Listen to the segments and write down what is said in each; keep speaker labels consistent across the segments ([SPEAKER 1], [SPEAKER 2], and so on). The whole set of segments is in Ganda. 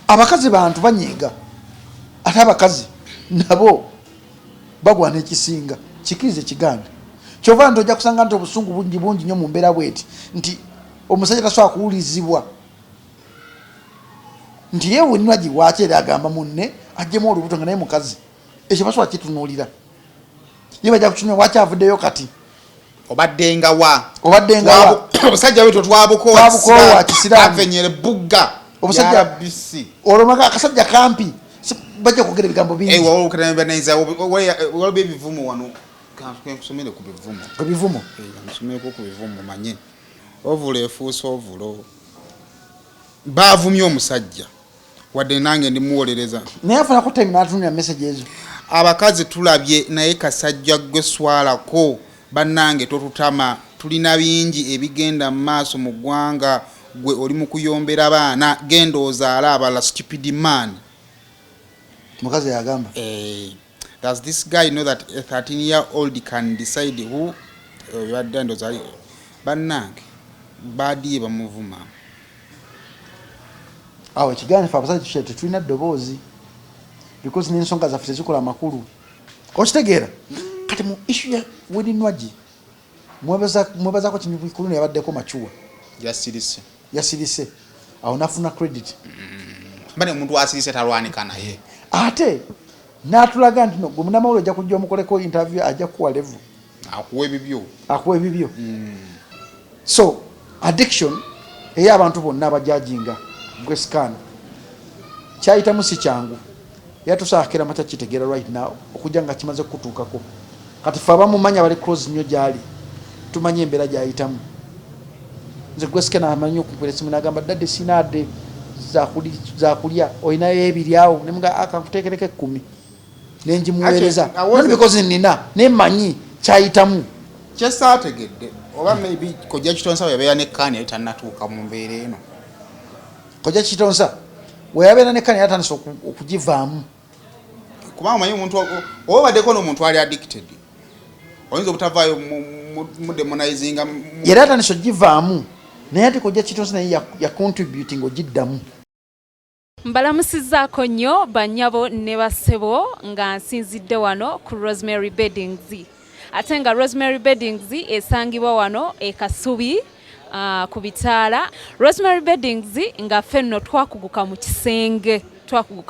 [SPEAKER 1] abakazi bantu banyiga ate abakazi nabo bagwana ekisinga kikirize kiganda kyova ntojja kusanga nti obusungu bungi nnyo mu mbeera bweti nti omusajja tasobola kuwulizibwa nti yewe nwaji waki era agamba munne ajjemu olubuto nga naye mukazi ekyo basobola kitunuulira ye bajja kukitunula wakyavuddeyo kati
[SPEAKER 2] obaddenga wa
[SPEAKER 1] obusajja
[SPEAKER 2] wetu
[SPEAKER 1] twabukowa kisiraamu
[SPEAKER 2] avenyere bugga
[SPEAKER 1] obusajja bisi olomaka akasajja kampi bajja kwogera ebigambo bingi
[SPEAKER 2] waliwo ebivumo wano kusomere ku bivumo nsomeko ku bivumo manye ovulo efuusa ovulo baavumye omusajja wadde nange ndimuwolereza
[SPEAKER 1] naye afunako time n'atunira message ezo
[SPEAKER 2] abakazi tulabye naye kasajja gwe swalako bannange totutama tulina bingi ebigenda mu maaso mu ggwanga gwe oli mu kuyombera baana genda ozaala abala stupid man
[SPEAKER 1] mukazi yagamba
[SPEAKER 2] does this guy know that a 13-year-old can decide who yadde ndozali bannange badiye bamuvuma
[SPEAKER 1] awo ekigaana fe abasajja tukyete tulina ddoboozi because n'ensonga zaffe tezikola amakulu okitegeera kati mu issue ya wedinwagi mwebazaako kintu bikulu yabaddeko machuwa yasirise awo nafuna credit
[SPEAKER 2] bane omuntu asirise talwanika naye
[SPEAKER 1] ate n'atulaga nti no gwe munamawulo ojja kujja omukoleko interview ajja kuwa level akuwa ebibyo so addiction ey'abantu bonna abajajinga gwe scan kyayitamu si kyangu yatusaakira mata kitegeera right now okujja nga kimaze kutuukako kati fe abamumanya bali close nnyo gyali tumanye embeera gyayitamu nze gwe scan amanyi okumpera esimu n'agamba dadde sinaadde zakulya olinayo ebiri awo nemuga akankuteekereko 10 nenjimuweereza not because nina nemanyi kyayitamu
[SPEAKER 2] kyesaategedde oba maybe kojja kitonsa yabeera nekkaani yalitannatuuka mu mbeera eno
[SPEAKER 1] kojja kitonsa weyabeera nekkaani yatandisa okugivaamu
[SPEAKER 2] kubanga omanyi omuntu oba baddeko n'omuntu ali addicted oyinza obutavaayo mudemonizinga
[SPEAKER 1] yali atandisa okugivaamu naye ate kojja kitonsa naye ya contributing ogiddamu
[SPEAKER 3] mbalamusizzaako nnyo bannyabo ne bassebo nga nsinzidde wano ku Rosemary Beddings ate nga Rosemary Beddings esangibwa wano e Kasubi ku bitaala Rosemary Beddings nga ffenno twakuguka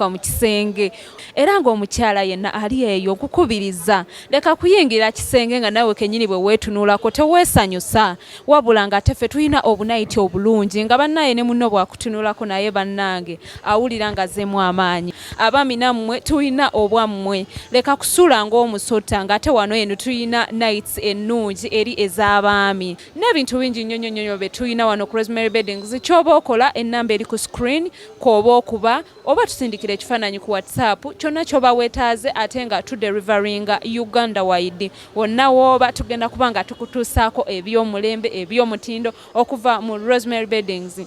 [SPEAKER 3] mu kisenge era ng'omukyala yenna ali eyo okukubiriza leka kuyingira kisenge nga nawe kenyini bwe weetunuulako teweesanyusa wabula nga teffe tulina obunayiti obulungi nga bannaye ne munno bwakutunuulako naye bannange awulira nga zeemu amaanyi abaami nammwe tulina obwammwe leka kusula ng'omusota ng'ate wano eno tulina nights ennungi eri ez'abaami n'ebintu bingi nnyo bye tulina wano ku Rosemary Beddings ky'oba okola ennamba eri ku screen kw'oba okuba oba tusindikira ekifaananyi ku WhatsApp kyonna ky'oba weetaaze ate nga tuderivaringa Uganda wide wonna w'oba tugenda kuba nga tukutuusaako eby'omulembe eby'omutindo okuva mu Rosemary Beddings.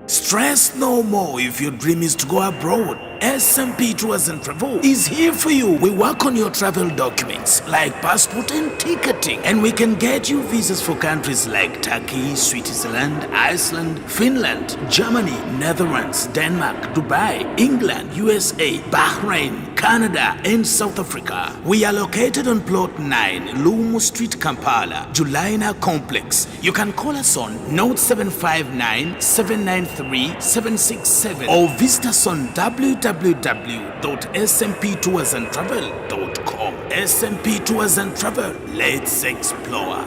[SPEAKER 4] Stress no more if your dream is to go abroad. SMP Tours and Travel is here for you. We work on your travel documents like passport and ticketing, and we can get you visas for countries like Turkey, Switzerland, Iceland, Finland, Germany, Netherlands, Denmark, Dubai, England, USA, Bahrain, Canada, and South Africa. We are located on Plot 9, Lumu Street, Kampala, Julina Complex. You can call us on 0759 793 767 or visit us on www.smptoursandtravel.com. SMP Tours and Travel, let's explore.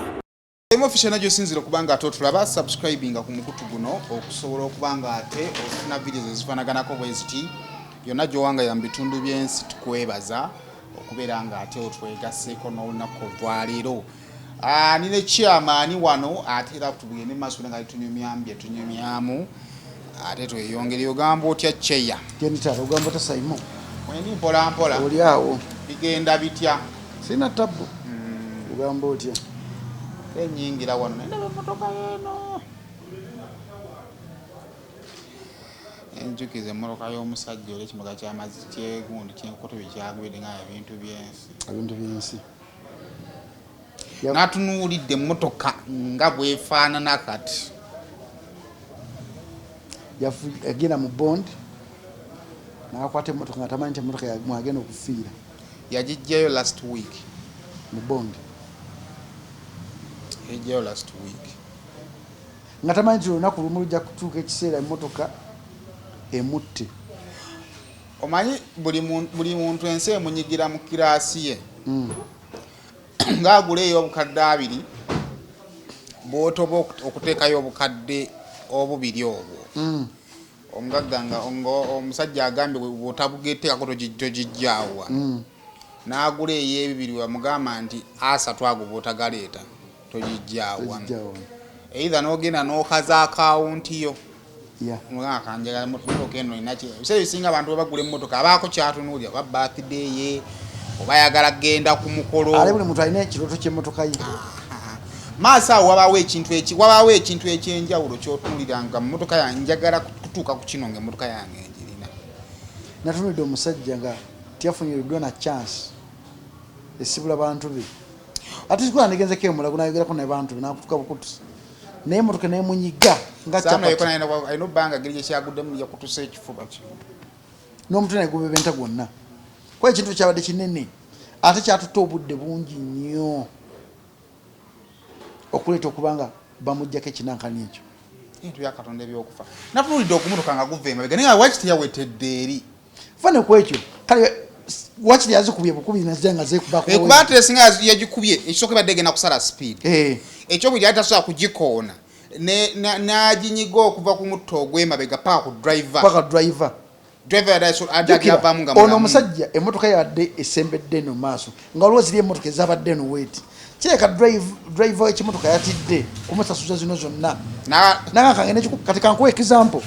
[SPEAKER 2] Official najo sinzira kubanga atotulaba subscribing ku mukutu guno okusobola okubanga ate ofuna videos ezifanaganako bweziti yonna gyowanga ya bitundu byensi tukwebaza okubeera nga ate otwegaseeko n'olunaku olwaleero. Nine chairman wano ate era tubugende maaso nga tunyumyamu ate tweyongere ogamba otya cheya
[SPEAKER 1] genitalo ogamba tasaimo
[SPEAKER 2] mweni mpola
[SPEAKER 1] oli awo
[SPEAKER 2] bigenda bitya
[SPEAKER 1] sina tabu ogamba otya
[SPEAKER 2] enyingira wano nenda motoka yeno enjukize motoka y'omusajja oli ekimoga ky'amazzi kyegundi kyenkoto bekyagwedde nga ebintu byensi natunuulidde motoka nga bwefaanana kati
[SPEAKER 1] agenda mu bond n'akwata emmotoka nga tamanyi nti emmotoka mwagenda okufiira
[SPEAKER 2] yagijjayo last week
[SPEAKER 1] mu Bondi
[SPEAKER 2] yagijjayo last week
[SPEAKER 1] nga tamanyi nti olunaku lumu lujja kutuuka ekiseera emmotoka emutte.
[SPEAKER 2] omanyi buli muntu ensi emunyigira mu kiraasi ye ng'agula eyo obukadde 2 bw'otoba okuteekayo obukadde obubiri obwo omugagga nga omusajja agambye bw'otabugeteekako togijjaawa n'agula ey'ebibiri bamugamba nti 3 ago bw'otagaleeta togijjaawa either n'ogenda n'okaza akawunti yo mugamba kanjagala emmotoka eno inaki ebiseera bisinga abantu bwe bagula emmotoka abaako kyatunuulira oba birthday ye oba yagala kgenda ku mukolo
[SPEAKER 1] ale buli muntu alina ekirooto ky'emmotoka ye
[SPEAKER 2] maaso awo wabaawo ekintu ekyenjawulo kyotunuulira nga mmotoka yange njagala kutuuka ku kino ng'emmotoka yange njirina.
[SPEAKER 1] natunulidde omusajja nga tiyafunyiddwa na chance esibula bantu be ate sikula negenzeko emulago nayogerako ne bantu be nakutuka bukutusi naye emmotoka nemunyiga
[SPEAKER 2] alina obbanga geri gyekyaguddemu yakutusa ekifuba kye
[SPEAKER 1] n'omutwe naye gubebenta gwonna kuba ekintu kyabadde kinene ate kyatutta obudde bungi nnyo okuleeta okubanga bamuggyako ekinankani ekyo
[SPEAKER 2] bintu byakatonda ebyokufa natunulidde okumutoka nga guva emabega naye waki teyawetedde eri
[SPEAKER 1] fane ku ekyo kale wakiri yazikubye bukubi nazira nga zekubako
[SPEAKER 2] kuba ate singa yagikubye ekisooka badde egenda kusala speed ekyokubiri yali tasobola kugikoona n'aginyiga okuva ku mutto ogw'emabega paka ku driver
[SPEAKER 1] ono omusajja emmotoka yabadde esembedde eno maaso nga waliwo ziri emmotoka ezabadde eno weeti kireka driver w'ekimotoka yatidde kumusasuza zino zonna nagakangene kati kankuwa example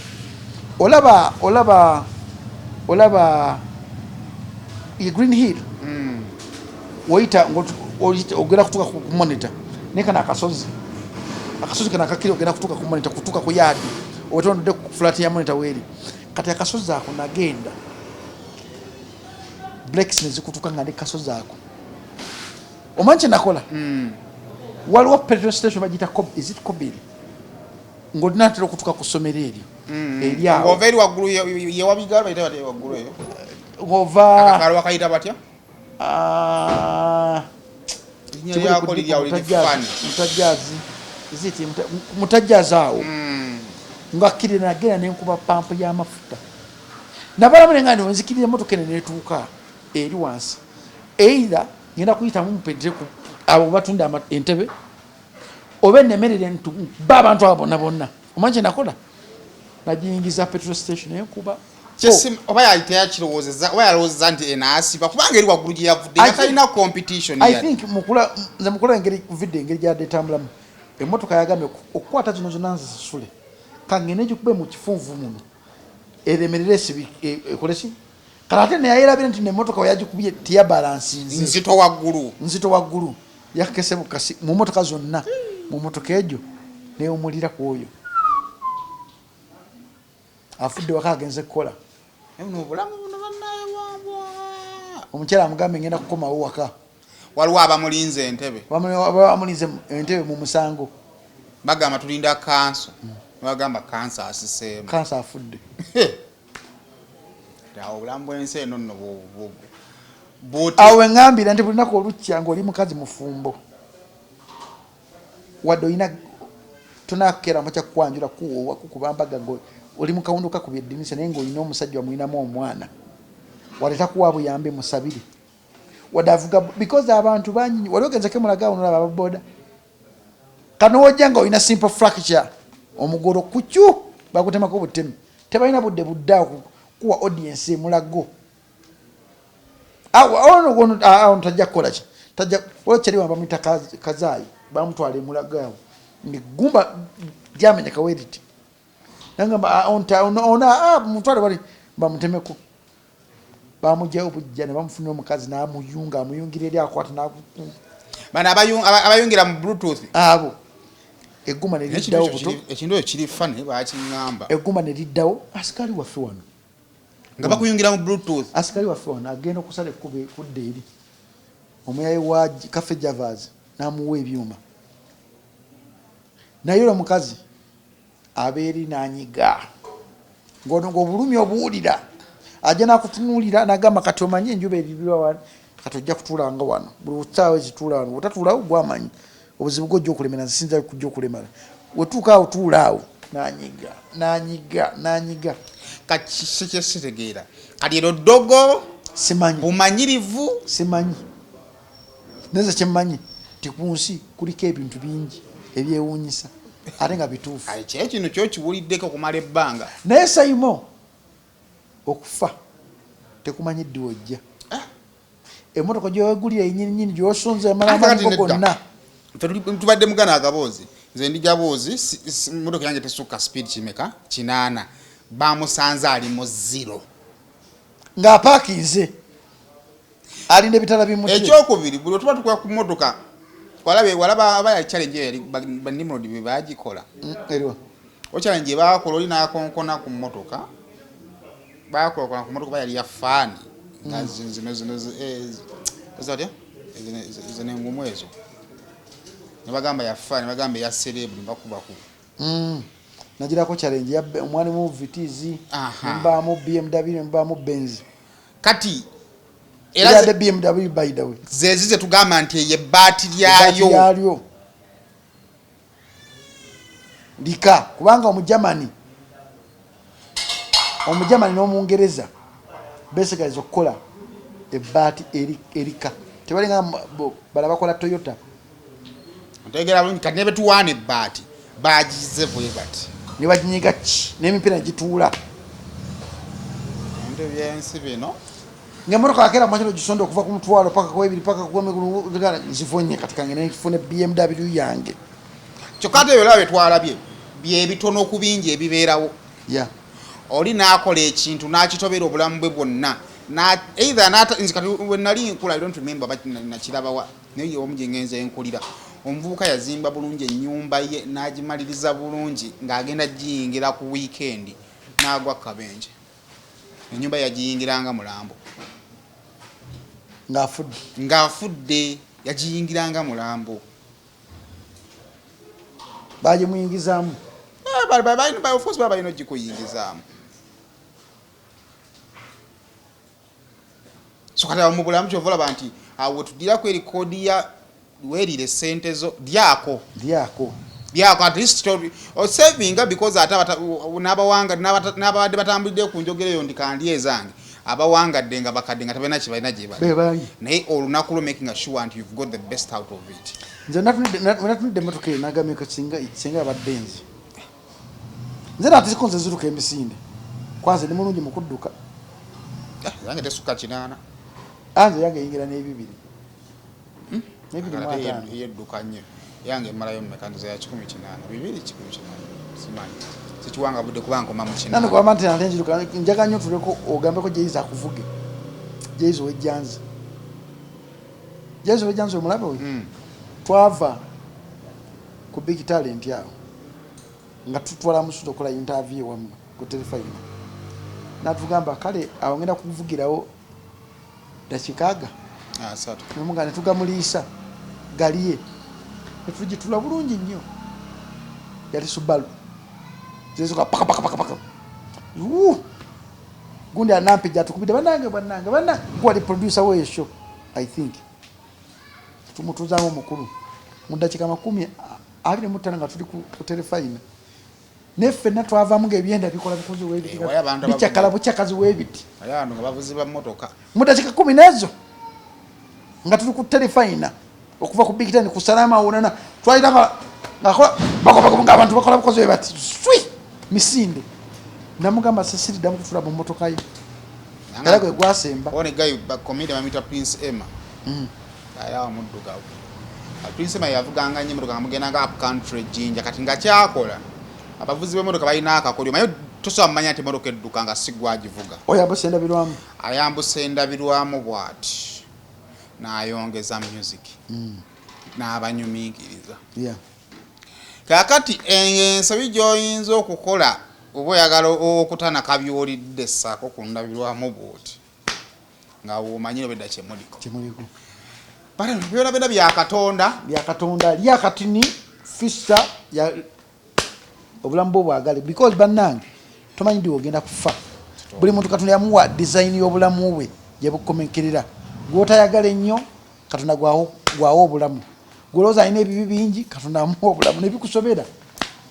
[SPEAKER 1] olaba green hill woyita ogenda kutuuka ku monitor naye kana akasozi kana akakiri ogenda kutuuka ku monitor kutuuka ku yaadi obatondodde ku flat ya monitor weeri kati akasozi ako nagenda breaks nezikutuuka nga ne kasozi ako omanyi kye nakola waliwo petrol station bagiyita kobiri ng'olinatera okutuuka ku ssomero eryo eryawo
[SPEAKER 2] eri waggulu yewabigala bayita batya waggulu eyo
[SPEAKER 1] ng'ova
[SPEAKER 2] akakalo bakayita batya
[SPEAKER 1] mutajjazi awo ngakkirira nagenda nenkuba pampu y'amafuta nabalamu nenga ndi wenzikirira emmotoka ene netuuka eri wansi eira ngenda kuyitamu mupedireku abo batunda entebe oba enemerere ba abantu abo bonna omanyi kye nakola nagiyingiza petrol station enkuba
[SPEAKER 2] oba yaliteyakirowoozeza oba yalowoozeza nti enaasiba kubanga eri waggulu gye yavudde nga talina competition
[SPEAKER 1] I think nze mukula engeri vidde engeri gyadde etambulamu emmotoka yagambye okukwata zino zonna nzisasule kangene gikube mu kifunvu muno eremerere ekoleki kale ate neyayerabire nti nemmotoka weyagikubye tiyabalansinze nzito waggulu yakese bukasi mu mmotoka zonna mu mmotoka egyo newumulira ku oyo afudde waka agenze kukola omukyala amugambe ngenda kukomawo waka
[SPEAKER 2] waliwo abamulinze entebe
[SPEAKER 1] bamulinze entebe mu musango
[SPEAKER 2] bagamba tulinda kanso bagamba kansa asiseemu
[SPEAKER 1] kansa afudde
[SPEAKER 2] awo obulamu bw'ensi eno nno
[SPEAKER 1] awo weŋŋambira nti bulinaku olukya ng'oli mukazi mufumbo wadde olina tonakeeramu kyakukwanjula kuwoowa kukubambaga nga oli mukawundu kakubya eddinisa naye ng'olina omusajja wamulinamu omwana wadde takuwa buyambi musabire wadde avuga because abantu banyinyi wali ogenzeko emulaga awo nolaba ababoda kanowojja nga olina simple fracture omugolo kucyu bakutemako butemi tebalina budde buddaawo kuwa audience emulago awo tajja kukolaki olwokyali wamba mwita kazaayi bamutwala emulago awo ngegumba lyamenyeka weriti nagamba mutwale wali bamutemeko bamugyayo bujja ne bamufunira omukazi n'amuyunga amuyungira eri akwata
[SPEAKER 2] bano abayungira mu bluetooth
[SPEAKER 1] abo egguma neriddawo buto
[SPEAKER 2] ekintu ekyo kiri fane bakiŋŋamba
[SPEAKER 1] egguma neriddawo asikali waffe wano
[SPEAKER 2] nga bakuyungira mu bluetooth
[SPEAKER 1] asikali waffe wano agenda okusala ekkuba ekudda eri omuyayi wa Cafe Javas n'amuwa ebyuma naye olwo mukazi abeeri n'anyiga ng'obulumi obuwulira ajja nakutunuulira n'agamba kati omanyi enjuba erirwa wano kati ojja kutuulanga wano buli usaawa ezituula wano otatuulawo gwamanyi obuzibu gwo ojja okulemera nzisinza kujja okulemera wetuuka awo tuula awo n'anyiga
[SPEAKER 2] kakisitegeera kati ero ddogo
[SPEAKER 1] simanyi
[SPEAKER 2] bumanyirivu
[SPEAKER 1] simanyi neze kyemmanyi ti ku nsi kuliko ebintu bingi ebyewuunyisa ate nga bituufu
[SPEAKER 2] kye kino kyokiwuliddeko okumala ebbanga
[SPEAKER 1] naye sayimo okufa tekumanyi ddi wojja emotoka gyewegulira enyininyini gyosonze amalamango gonna
[SPEAKER 2] tubadde mugana akaboozi nze ndija boozi motoka yange tesukka speed kimeka 8 bamusanze ali mu 0
[SPEAKER 1] ng'apaakinze alinda ebitala bimutye
[SPEAKER 2] ekyokubiri buli tuba tukola ku motoka walaba abaya challenge yali banimrod bye bagikola
[SPEAKER 1] eriwa
[SPEAKER 2] o challenge bakola oli nakonkona ku motoka bakola ku motoka bayali ya fani zino zine ngumu ezo nabagamba ya fani bagamba ya celeb bakubaku
[SPEAKER 1] nagirako challenge ya omwani mu vitizi mbamu BMW mbamu Benz
[SPEAKER 2] kati
[SPEAKER 1] era the BMW by the way
[SPEAKER 2] zezize tugamba nti ye battery yayo
[SPEAKER 1] lika kubanga omujamani n'omungereza basically zokola ebati erika tebalinga balabakola Toyota
[SPEAKER 2] ntegera bulungi kati nebe tuwane ebati bagize bwe bati
[SPEAKER 1] ne baginyiga n'emipira gituula
[SPEAKER 2] nte byensi bino
[SPEAKER 1] ngemotoka akera machero gisonda okuva ku mutwalo paka ku 2 paka ku 4 nzifonye katika ngene ifune BMW yange
[SPEAKER 2] kyokate yo lawe twalabye bye bitono kubingi ebibeerawo oli nakola ekintu nakitobera obulamu bwe bwonna na either nata nzikati wenali nkula I don't remember but nakirabawa naye omujengenze enkulira omuvubuka yazimba bulungi ennyumba ye nagimaliriza bulungi ng'agenda giyingira ku weekend n'agwa kabenje ennyumba yagiyingiranga mulambo ng'afudde yagiyingiranga mulambo
[SPEAKER 1] bagimuyingizaamu
[SPEAKER 2] of course baba balina ogikuyingizaamu so kati mu bulamu kyova olaba nti awo tuddirako erikodi ya werire sente zo lyako at least savinga because ate n'ababadde batambulidde ku njogera eyo ndikandi ezange abawangadde nga bakadde nga tabalina kibalina gye bali naye olunaku lwo making sure nti you've got the best out of it
[SPEAKER 1] nze natunidde emotoka eyo nagamika singa abadde nze nze natizikonze ziruka emisinde kwanze ni mulungi mu kudduka
[SPEAKER 2] yange tesukka 8
[SPEAKER 1] anze yange yingira n'ebibiri
[SPEAKER 2] yedduka nnyo yange emalayo mmekandiza ya 18 2 18 simanyi sikiwanga budde kubanga koma mu kina
[SPEAKER 1] nani kwa mante na njiruka njaga nnyo tuleko ogambeko Jeiza akuvuge Jeiza wejjanze omulabe we twava ku big talent yao nga tutwala musuto okola interview wamu ku telefone natugamba kale awo ngenda kuvugirawo dakikaga
[SPEAKER 2] asatu
[SPEAKER 1] nomugane tugamuliisa galiye netugitula bulungi nnyo yali Subaru zezoka paka gundi anampija tukubide banange gwali producer we show I think tumutuzamo mukuru mudakika 25 nga tuli ku telefone neffe natwavamu ng'ebyenda bikola bikoze webiti bikyakala bukyakazi webiti
[SPEAKER 2] ayano nga bavuzi ba motoka
[SPEAKER 1] mudakika 10 nezo nga tuli ku telefone okuva ku big time ku salama wonana twalira nga abantu bakola bikoze webati misinde namugamba sasiri damu kufula mu motoka ye ngalago gwasemba
[SPEAKER 2] one guy ba comedian mamita Prince Emma ayawa muddugawo Prince Emma yavuganga nnyo motoka amugenda nga up country jinja kati nga kyakola abavuzi b'emotoka balina akakolyo mayo tosobola mmanya nti motoka edduka nga sigwagivuga ayambuse endabirwamu bw'ati n'ayongeza music n'abanyumingiriza kakati ensobi gy'oyinza okukola oba oyagala okutana kabyolidde ssaako ku ndabirwamu bw'oti nga womanyire obedda kyemuliko byolabera
[SPEAKER 1] byakatonda lyakatini fissa obulamu bwo bwagale because bannange tomanyi ndi ogenda kufa buli muntu Katonda yamuwa design y'obulamu bwe yebukomenkerera gw'otayagala ennyo Katonda gwawo obulamu gw'olowooza alina ebibi bingi Katonda amuwa obulamu nebikusobera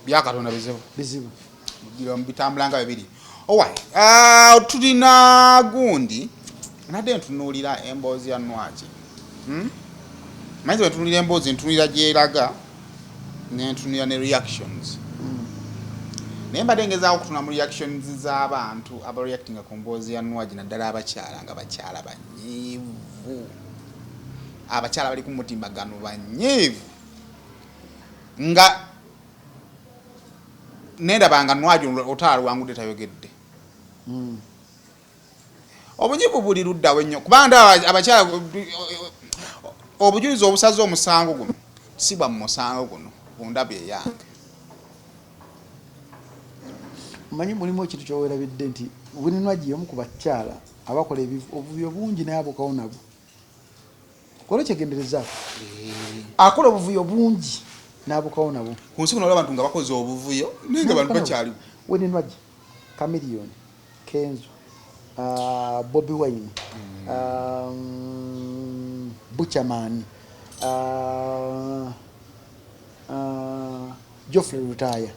[SPEAKER 2] bya Katonda bizibu bitambula nga bibiri. Tulina gundi nadde ntunuulira emboozi ya Nwaji. Manyi ntunuulira emboozi ntunuulira gyeraga nentunuulira ne reactions. Naye mbadde ngezaako okutuna mu reactions z'abantu abareactinga ku mboozi ya Nwaji naddala abakyala nga bakyala banyiivu. Abakyala bali ku mutimbagano banyiivu. Nga nendabanga Nwaji otaala lwangudde tayogedde. Obunyiivu buli luddawo ennyo kubanga abakyala obujulizi obusaze omusango guno si bwa musango guno bundabye eyange.
[SPEAKER 1] Manyi mulimu ekintu kyowerabidde nti buli Nwaji omu ku bakyala abakola obuvuyo bungi naye abukawo nabwo. Kola kyegenderezaako akola obuvuyo bungi n'abukawo nabo.
[SPEAKER 2] Ku nsi kuno olaba abantu nga bakoze obuvuyo naye nga bantu bakyaliwo.
[SPEAKER 1] Buli Nwaji, Chameleon, Kenzo, Bobby Wine, Buchaman, Geoffrey Rutaya.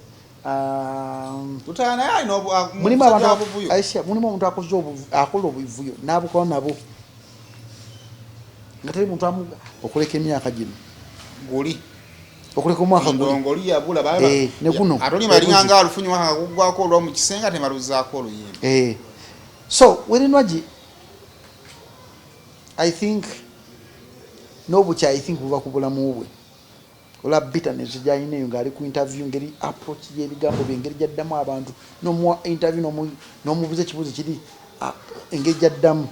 [SPEAKER 2] Rutaya naye alina
[SPEAKER 1] mulimu omuntu akola obuvuyo n'abukawo nabo. Nga teri muntu amuga okuleka emyaka gino
[SPEAKER 2] guli
[SPEAKER 1] okuleka omwaka
[SPEAKER 2] ngoli yabula baba
[SPEAKER 1] ne guno
[SPEAKER 2] atoli balinganga alufunyi mwaka kugwako olwo mu kisenga temaluzaako oluyimba.
[SPEAKER 1] So when Nwaji I think nobucha I think buva kubulamu bwe ola bitterness gyayina nga ali ku interview ngeri approach y'ebigambo byengeri gyaddamu abantu n'omu interview n'omubuze ekibuzo kiri engeri gyaddamu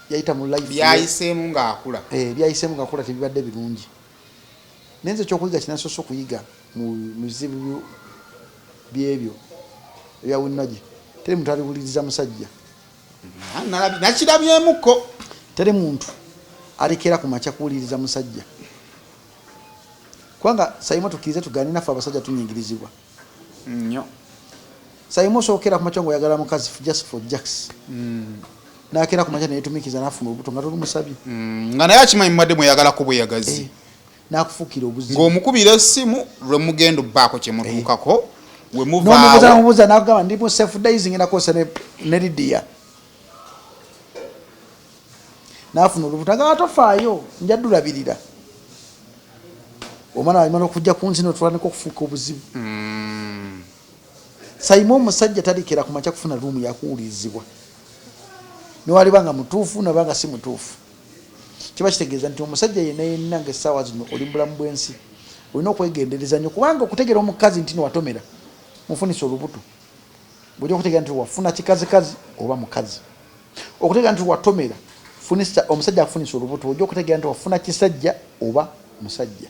[SPEAKER 1] yayita mu life
[SPEAKER 2] byayiseemu ng'akula
[SPEAKER 1] byayiseemu ng'akula tebibadde birungi. Nenze ekyokuyiga kinasoose okuyiga mu bizibu byebyo ebya Nwaji teri muntu aliwuliriza musajja
[SPEAKER 2] nakirabyemuko
[SPEAKER 1] teri muntu alekera ku makya kuwuliriza musajja kubanga sayimo tukirize tugaane naffe abasajja tunyingirizibwa
[SPEAKER 2] nnyo.
[SPEAKER 1] Sayimo sookera ku makya ng'oyagala mukazi just for jacks nakera ku makya neyetumikiza nafuna olubuto nga toli musabye
[SPEAKER 2] nga naye akimanyi mumadde mweyagala ko bweyagazi
[SPEAKER 1] nakufuukira obuzibu
[SPEAKER 2] ng'omukubira essimu lwe mugenda obbaako kye mutuukako we
[SPEAKER 1] muvaanomubuuza nakugamba ndi mu self daising nakosa ne Lydia nafuna olubuto nga atofaayo njaddulabirira omwana alimana okujja ku nsi notwalaniko okufuuka obuzibu. Sayimo omusajja talekera ku makya kufuna luumu yakuwulirizibwa niwalibanga mutuufu nabanga si mutuufu. Kiba kitegeeza nti omusajja yenna ng'essaawa zino oli mu bulamu bw'ensi olina okwegendereza nnyo kubanga okutegera omukazi nti niwatomera mufunisa olubuto bw'ojja okutegera nti wafuna kikazikazi oba mukazi okutegera nti watomera omusajja afunisa olubuto ojja okutegera nti wafuna kisajja oba musajja.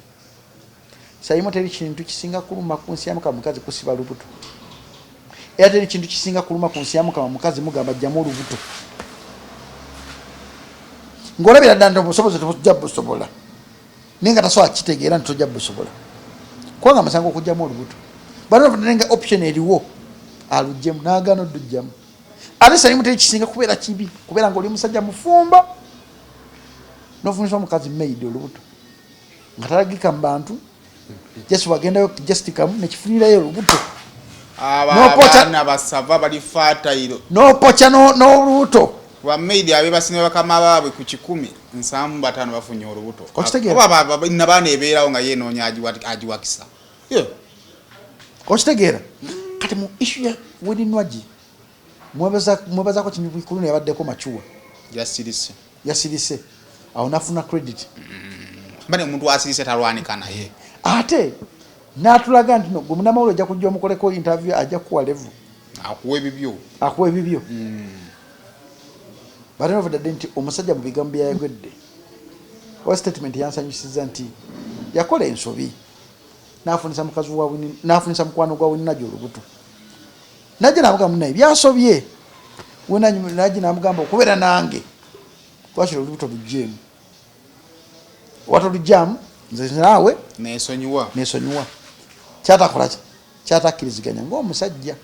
[SPEAKER 1] Sayimo teri kintu kisinga kuluma ku nsi ya Mukama mukazi kusiba lubuto era teri kintu kisinga kuluma ku nsi ya Mukama mukazi mugamba ajjamu olubuto ng'olabira ddala nti obusobozi tebujja busobola naye nga tasobola kitegeera nti tojja busobola kubanga amasanga okugjamu olubuto banenga option eriwo aluggyemu n'agaana oddujjamu ate Sayimo teri kisinga kubeera kibi kubeera ng'oli musajja mufumba n'ofunisa omukazi maid olubuto nga talagika mu bantu just wagendayo justikamu nekifunirayo olubuto
[SPEAKER 2] abaana basava bali fatayiro
[SPEAKER 1] n'opokya n'olubuto
[SPEAKER 2] bamaidi abe basine bakama baabwe ku 1,750 bafunye olubuto
[SPEAKER 1] okitegeera
[SPEAKER 2] oba nabaana ebeerawo nga yeenoonya agiwakisa
[SPEAKER 1] okitegeera kati mu issue ya Nwaji mwebazaako kintu bikulu neyabaddeko machuwa yasirise awo nafuna credit
[SPEAKER 2] mbane omuntu asirise talwanika naye
[SPEAKER 1] ate n'atulaga nti no gwe munnamawulire ojja kujja omukoleko interview ajja kuwa level akuwa ebibyo batenovudadde nti omusajja mu bigambo byayogedde wa statement yansanyusiza nti yakola ensobi n'afunisa mukwano gwa Nwaji olubuto najja namugamba naye byasobye Nwaji namugamba okubeera nange twakira olubuto lugjeemu watolugjamu nze naawe
[SPEAKER 2] nesonyiwa
[SPEAKER 1] kyatakola kyatakkiriziganya ng'omusajja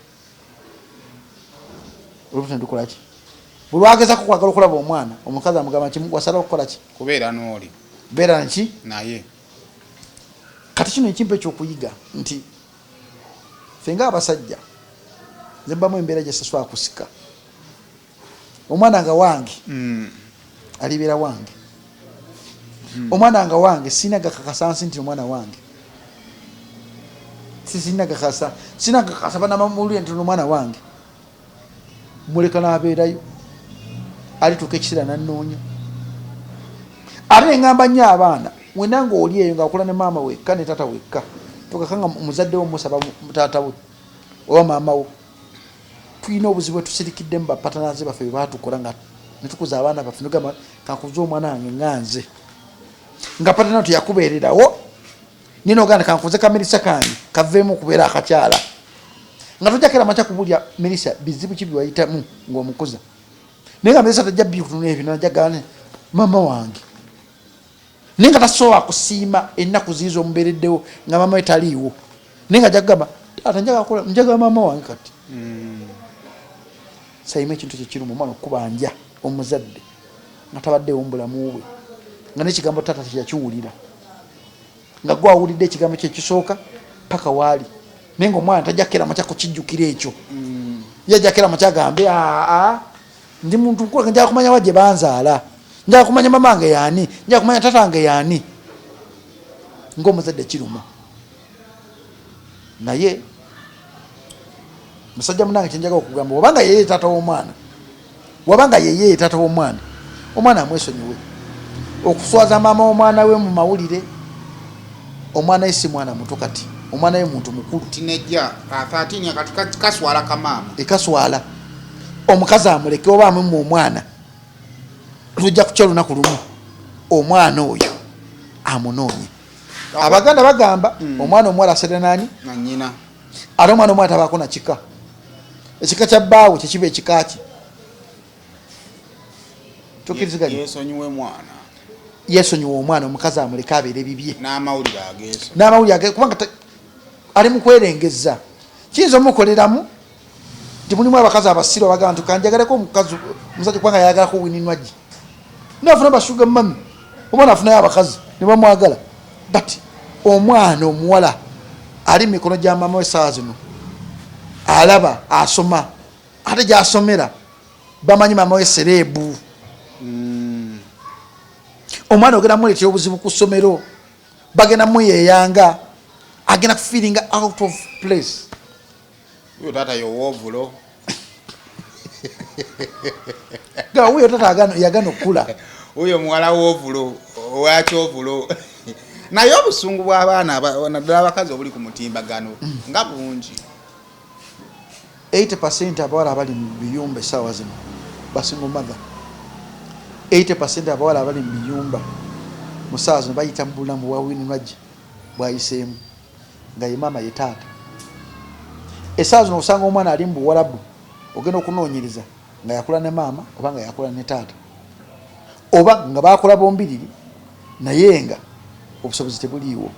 [SPEAKER 1] olubuto ndukola ki bulwageza kukwagala okulaba omwana omukazi amugamba nti wasala okukola ki
[SPEAKER 2] kubeera n'oli
[SPEAKER 1] beera nki
[SPEAKER 2] naye
[SPEAKER 1] kati kino ekimpe ekyokuyiga nti fenga abasajja nze mbamu embeera gyesaswa kusika omwana nga wange alibeera wange omwana nga wange sina gakakasansi nti omwana wange sina gakakasa banamamulire nti omwana wange muleka nabeerayo alituuka ekiseera nanoonya ate ngamba nnyo abaana wena ngaoli eyo ngaakula ne maama wekka ne tata wekka tokakanga muzaddewo musaba taata we oba maama wo tulina obuzibu bwetusirikiddemu bapatanaze baffe bebatukola nga netukuza abaana baffe nogamba kankuza omwana wange nganze nga patana teyakubeererawo nina oganda kankuze kamirisa kange kaveemu okubeera akakyala nga tojakera maca kubulya mirisa bizibu ki byewayitamu ngaomukuza naye nga mirisa tajja bikutunula ebyo najagane mama wange naye nga tasobola kusiima ennaku ziizo omubeereddewo nga mama we taliiwo naye nga jagamba taata njagala mama wange kati sayima ekintu kyekirimu omwana okubanja omuzadde nga tabaddewo mubulamu bwe nga nekigambo taata teyakiwulira nga gwe awulidde ekigambo kyekisooka paka waali naye nga omwana tajakera maca kukijjukira ekyo yajakera maca agambe ndi muntu nkulu njagala kumanya wagye banzaala njagala kumanya mamange yaani njagala kumanya tatange yaani ngaomuzadde kiruma naye musajja munange kyenjagala okugamba wabanga yeye taata w'omwana wabanga yeye taata w'omwana omwana amwesonyiwe okuswaza maama w'omwana we mu mawulire omwana ye si mwana muto kati omwana ye muntu mukulu
[SPEAKER 2] tinejja 13 kati kaswala kamaama
[SPEAKER 1] ekaswala omukazi amuleke oba amumu omwana lujja kukya lunaku lumu omwana oyo amunoonye abaganda bagamba omwana omuwala asere nani
[SPEAKER 2] nanyina
[SPEAKER 1] ate omwana omwana tabaako na kika ekika kya bbaawe kyekiba ekika ki tukiriziganya
[SPEAKER 2] yesonyiwe mwana
[SPEAKER 1] yesonyiwa omwana omukazi amuleke abeere bibye
[SPEAKER 2] n'amawulire ageeso
[SPEAKER 1] n'amawulire kubanga ali mu kwerengeza kiyinza omukoleramu nti mulimu abakazi abasiro bagamba nti kanjagaleko omukazi omusajja kubanga yayagalako wininwagi nafuna bashuga mami omwana afunayo abakazi ne bamwagala but omwana omuwala ali mikono gya mama we saawa zino alaba asoma ate gyasomera bamanyi mama we sereebu omwana ogenda muleetera obuzibu ku ssomero bagenda muyeyanga agenda kufiiringa out of place
[SPEAKER 2] uyo taata yowoovulo
[SPEAKER 1] gawuyo tata yagana okula
[SPEAKER 2] uyo muwala woovulo owakyovulo naye obusungu bw'abaana naddala abakazi obuli ku mutimbagano nga bungi
[SPEAKER 1] 80% abawala abali mu biyumba essaawa zino basingo maga 80% abawala abali mu biyumba mu ssaawa zino bayita mu bulamu bwa wininwagi bwayiseemu nga ye maama ye taata essaawa zino osanga omwana ali mu buwalabu ogenda okunoonyereza nga yakula ne maama oba nga yakula ne taata oba nga bakola bombiriri naye nga obusobozi tebuliiwo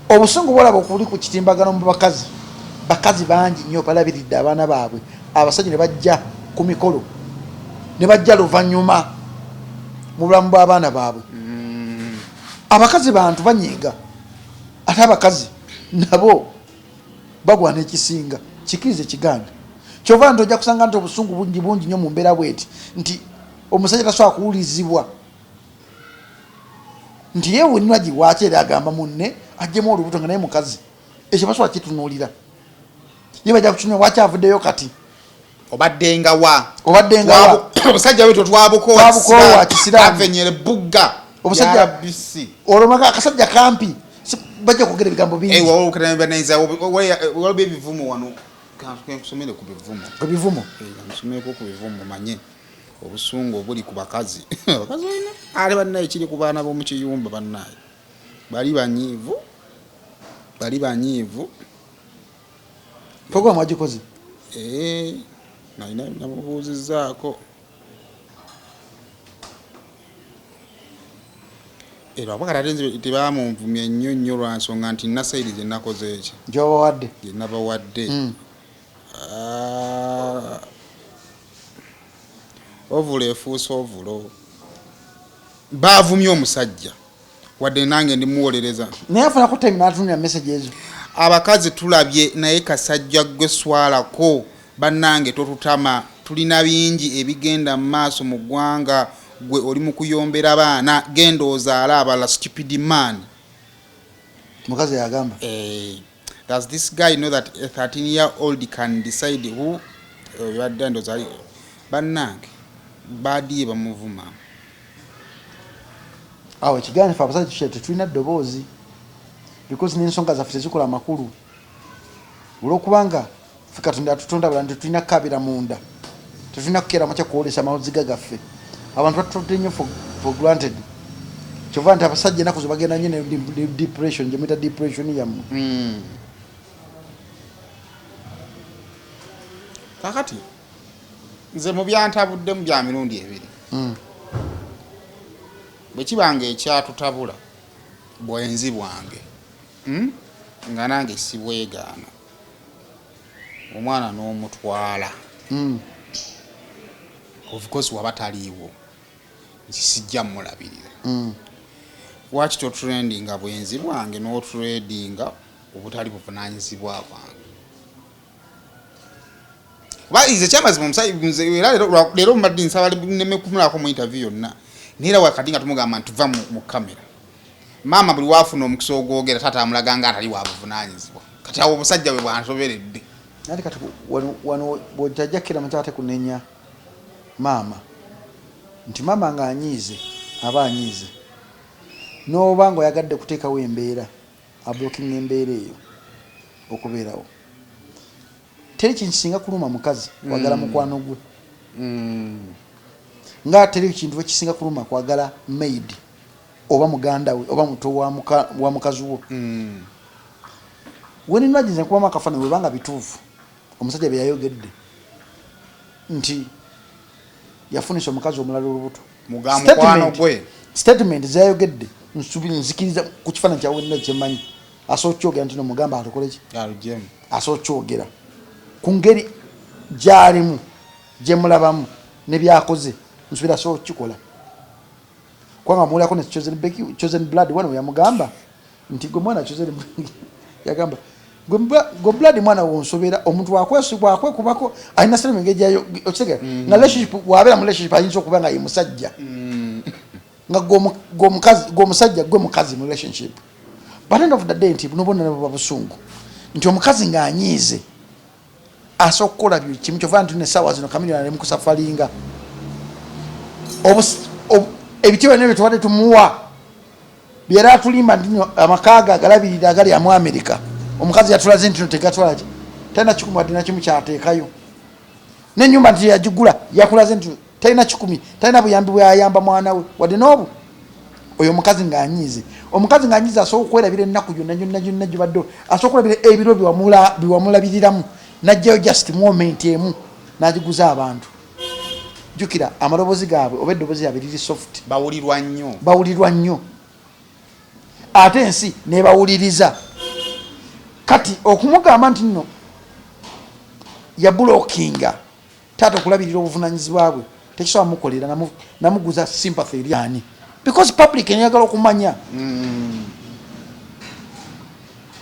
[SPEAKER 1] obusungu bwolaba okuli ku kitimbagano mu bakazi bangi nnyo balabiridde abaana baabwe abasajja ne bajja ku mikolo ne bajja luvannyuma mu bulamu bw'abaana baabwe abakazi bantu banyiiga ate abakazi nabo bagwana ekisinga kikirize kiganda kyova nti ojja kusanga nti obusungu bungi nnyo mu mbeera bweti nti omusajja tasobola kuwulizibwa nti ye wininwagi wakyera agamba munne ajjemu olubuto nga naye mukazi ekyo basobola kitunuulira ye bajja kutunula wakyavuddeyo kati
[SPEAKER 2] obaddengawa obusajja bweto
[SPEAKER 1] twabukowa kisiraamu
[SPEAKER 2] avenyere bugga
[SPEAKER 1] omusajja bisi olwomaga akasajja kampi bajja kwogera ebigambo bingi
[SPEAKER 2] waliwo ebivumo wano kusomere ku bivumo nsomeko ku bivumo manye obusungu obuli ku bakazi abakazi balina ate bannaye kiri ku baana b'omu kiyumba bannaye bali banyiivu
[SPEAKER 1] programu agikoze
[SPEAKER 2] nalina namubuuzizaako era abakala tebamunvumya nnyo lwa nsonga nti nasayiri gye nakoze eki
[SPEAKER 1] gyobawadde
[SPEAKER 2] gye nabawadde ovulo efuusa ovulo baavumye omusajja wadde nange ndimuwolereza
[SPEAKER 1] naye afunako time n'atunira message ezo
[SPEAKER 2] abakazi tulabye naye kasajja gwe swalako bannange totutama tulina bingi ebigenda mu maaso mu ggwanga gwe oli mu kuyombera baana genda ozaala abala stupid man
[SPEAKER 1] mukazi yagamba
[SPEAKER 2] does this guy know that a 13-year-old can decide who yadde ndozali bannange baadiye bamuvuma
[SPEAKER 1] awo ekigaana fe abasajja tukyete tulina ddoboozi because n'ensonga zaffe tezikola amakulu olwokubanga ffe katonda atutonda bala nti tulina kukabira munda tetulina kukeera makya kuwolesa amaziga gaffe abantu batutodde nnyo for granted kyova nti abasajja enaku zebagenda nnyo ne depression gyemuyita depression yammwe
[SPEAKER 2] kakati nze mu byantabuddemu bya mirundi ebiri bwe kibanga ekyatutabula bwenzi bwange nga nange sibwegaana omwana n'omutwala of course waba taliiwo nkisijja mulabirira waki totrendinga bwenzi bwange n'otredinga obutali buvunaanyizibwa bwange kuba ize kyamazima omusajja era leero mbadde nsaba nemekumulako mu interview yonna neera wakati nga tumugamba nti tuva mu kamera maama buli waafuna omukisa ogwogera taata amulaga nga atali wabuvunaanyizibwa kati awo omusajja bwe bwansoberedde
[SPEAKER 1] ate kati wano bw'otajjakira mutate kunenya maama nti maama ng'anyiize aba anyiize n'oba ng'oyagadde kuteekawo embeera ablockinga embeera eyo okubeerawo teri kintu kisinga kuluma mukazi kwagala mukwano gwe nga teri kintu ekisinga kuluma kwagala maid oba muganda we oba muto wa mukazi wo weninagize nkubamu akafaananyi webanga bituufu omusajja bye yayogedde nti yafunisa omukazi omulala olubuto statement zayogedde nzikiriza ku kifaananyi kyawenina kyemmanyi asobola kyogera nti nomugamba atukoleki asobola kyogera ku ngeri gyalimu gyemulabamu nebyakoze nsubira asobola kukikola kubanga muwulirako ne chosen blood wana weyamugamba nti gwe mwana chosen yagamba gwe blood mwana wonsobera omuntu wakwesibwa akwekubako alina siremenge gyayo okitegera nga relationship wabeera mu relationship ayinza okuba nga ye musajja nga gwomusajja gwe mukazi mu relationship but end of the day nti bunobona nabo babusungu nti omukazi ng'anyiize asobola okukola kimu kyova nti nesaawa zino kamiliyoni ali mukusafalinga ebitiibwa nebyo tubadde tumuwa byera atulimba nti amakaaga agalabirira agali amu America omukazi yatulaze nti tegatwala ki talina 10 wadde na kimu kyateekayo n'ennyumba nti yagigula yakulaze nti talina 10 talina buyambi bwayamba mwana we wadde n'obu oyo omukazi ng'anyiize omukazi ng'anyiize asobola okwerabira ennaku gyonna gibadde asobola okulabira ebiro biwamulabiriramu najjayo just moment emu n'agiguza abantu jukira amaloboozi gaabwe oba eddoboozi yaabwe liri soft bawulirwa nnyo ate ensi nebawuliriza kati okumugamba nti nno yabulokinga taata okulabirira obuvunanyizibwa bwe tekisobola mukolera namuguza sympathy eri ani because public eneyagala okumanya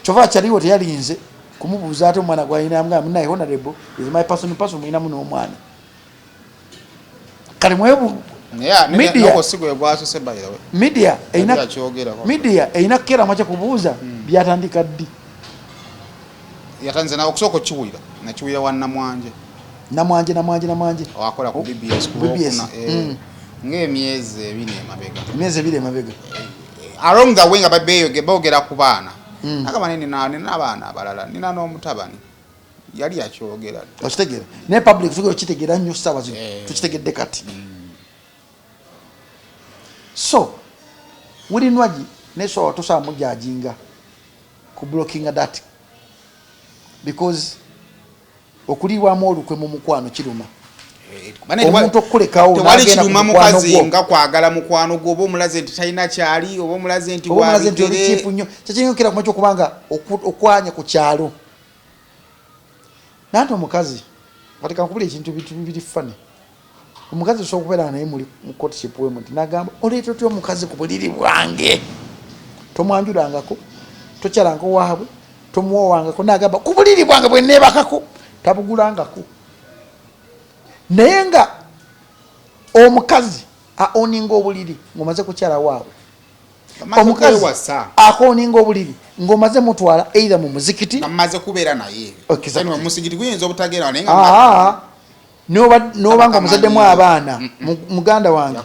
[SPEAKER 1] kyova kyaliwo teyalinze kumubuuza ate omwana gwalina mga munaye honorable is my person mwinamu n'omwana kale media erina kukeera makya kubuuza byatandika ddi
[SPEAKER 2] yatanze nawe okusooka okiwulira nakiwulira wa namwanje awakola ku BBS ng'emyezi 2 emabega along the way nga boogera ku baana agamba nina abaana abalala nina n'omutabani yali akyogera
[SPEAKER 1] okitegeera naye public tugera okitegeera nnyo ssaawa zino tukitegedde kati so wulinwagi nesobola tosobola mujajinga ku blockinga that because okuliibwamu olukwe mu mukwano kiruma omuntu okulekawo
[SPEAKER 2] tewali kiruma mukazi nga kwagala mukwano gwo oba omulaze nti talina kyali oba omulaze nti
[SPEAKER 1] wabikiifu nnyo kyekinyokera kuma kyokubanga okwanya ku kyalo nanti omukazi katika nkubula ekintu biri fane omukazi osobola okubeera naye muli mu courtship we muti n'agamba oleeta otya omukazi ku buliri bwange tomwanjulangako tokyalanga waabwe tomuwoowangako n'agamba ku buliri bwange bwe neebakako tabugulangako naye nga omukazi aoninga obuliri ng'omaze kukyala waabwe omukazi akooninga obuliri ng'omaze mutwala eitha mu muzikiti
[SPEAKER 2] amaze kubeera naye muzikiti guyinza obutagenda naye
[SPEAKER 1] noba nga omuzaddemu abaana muganda wange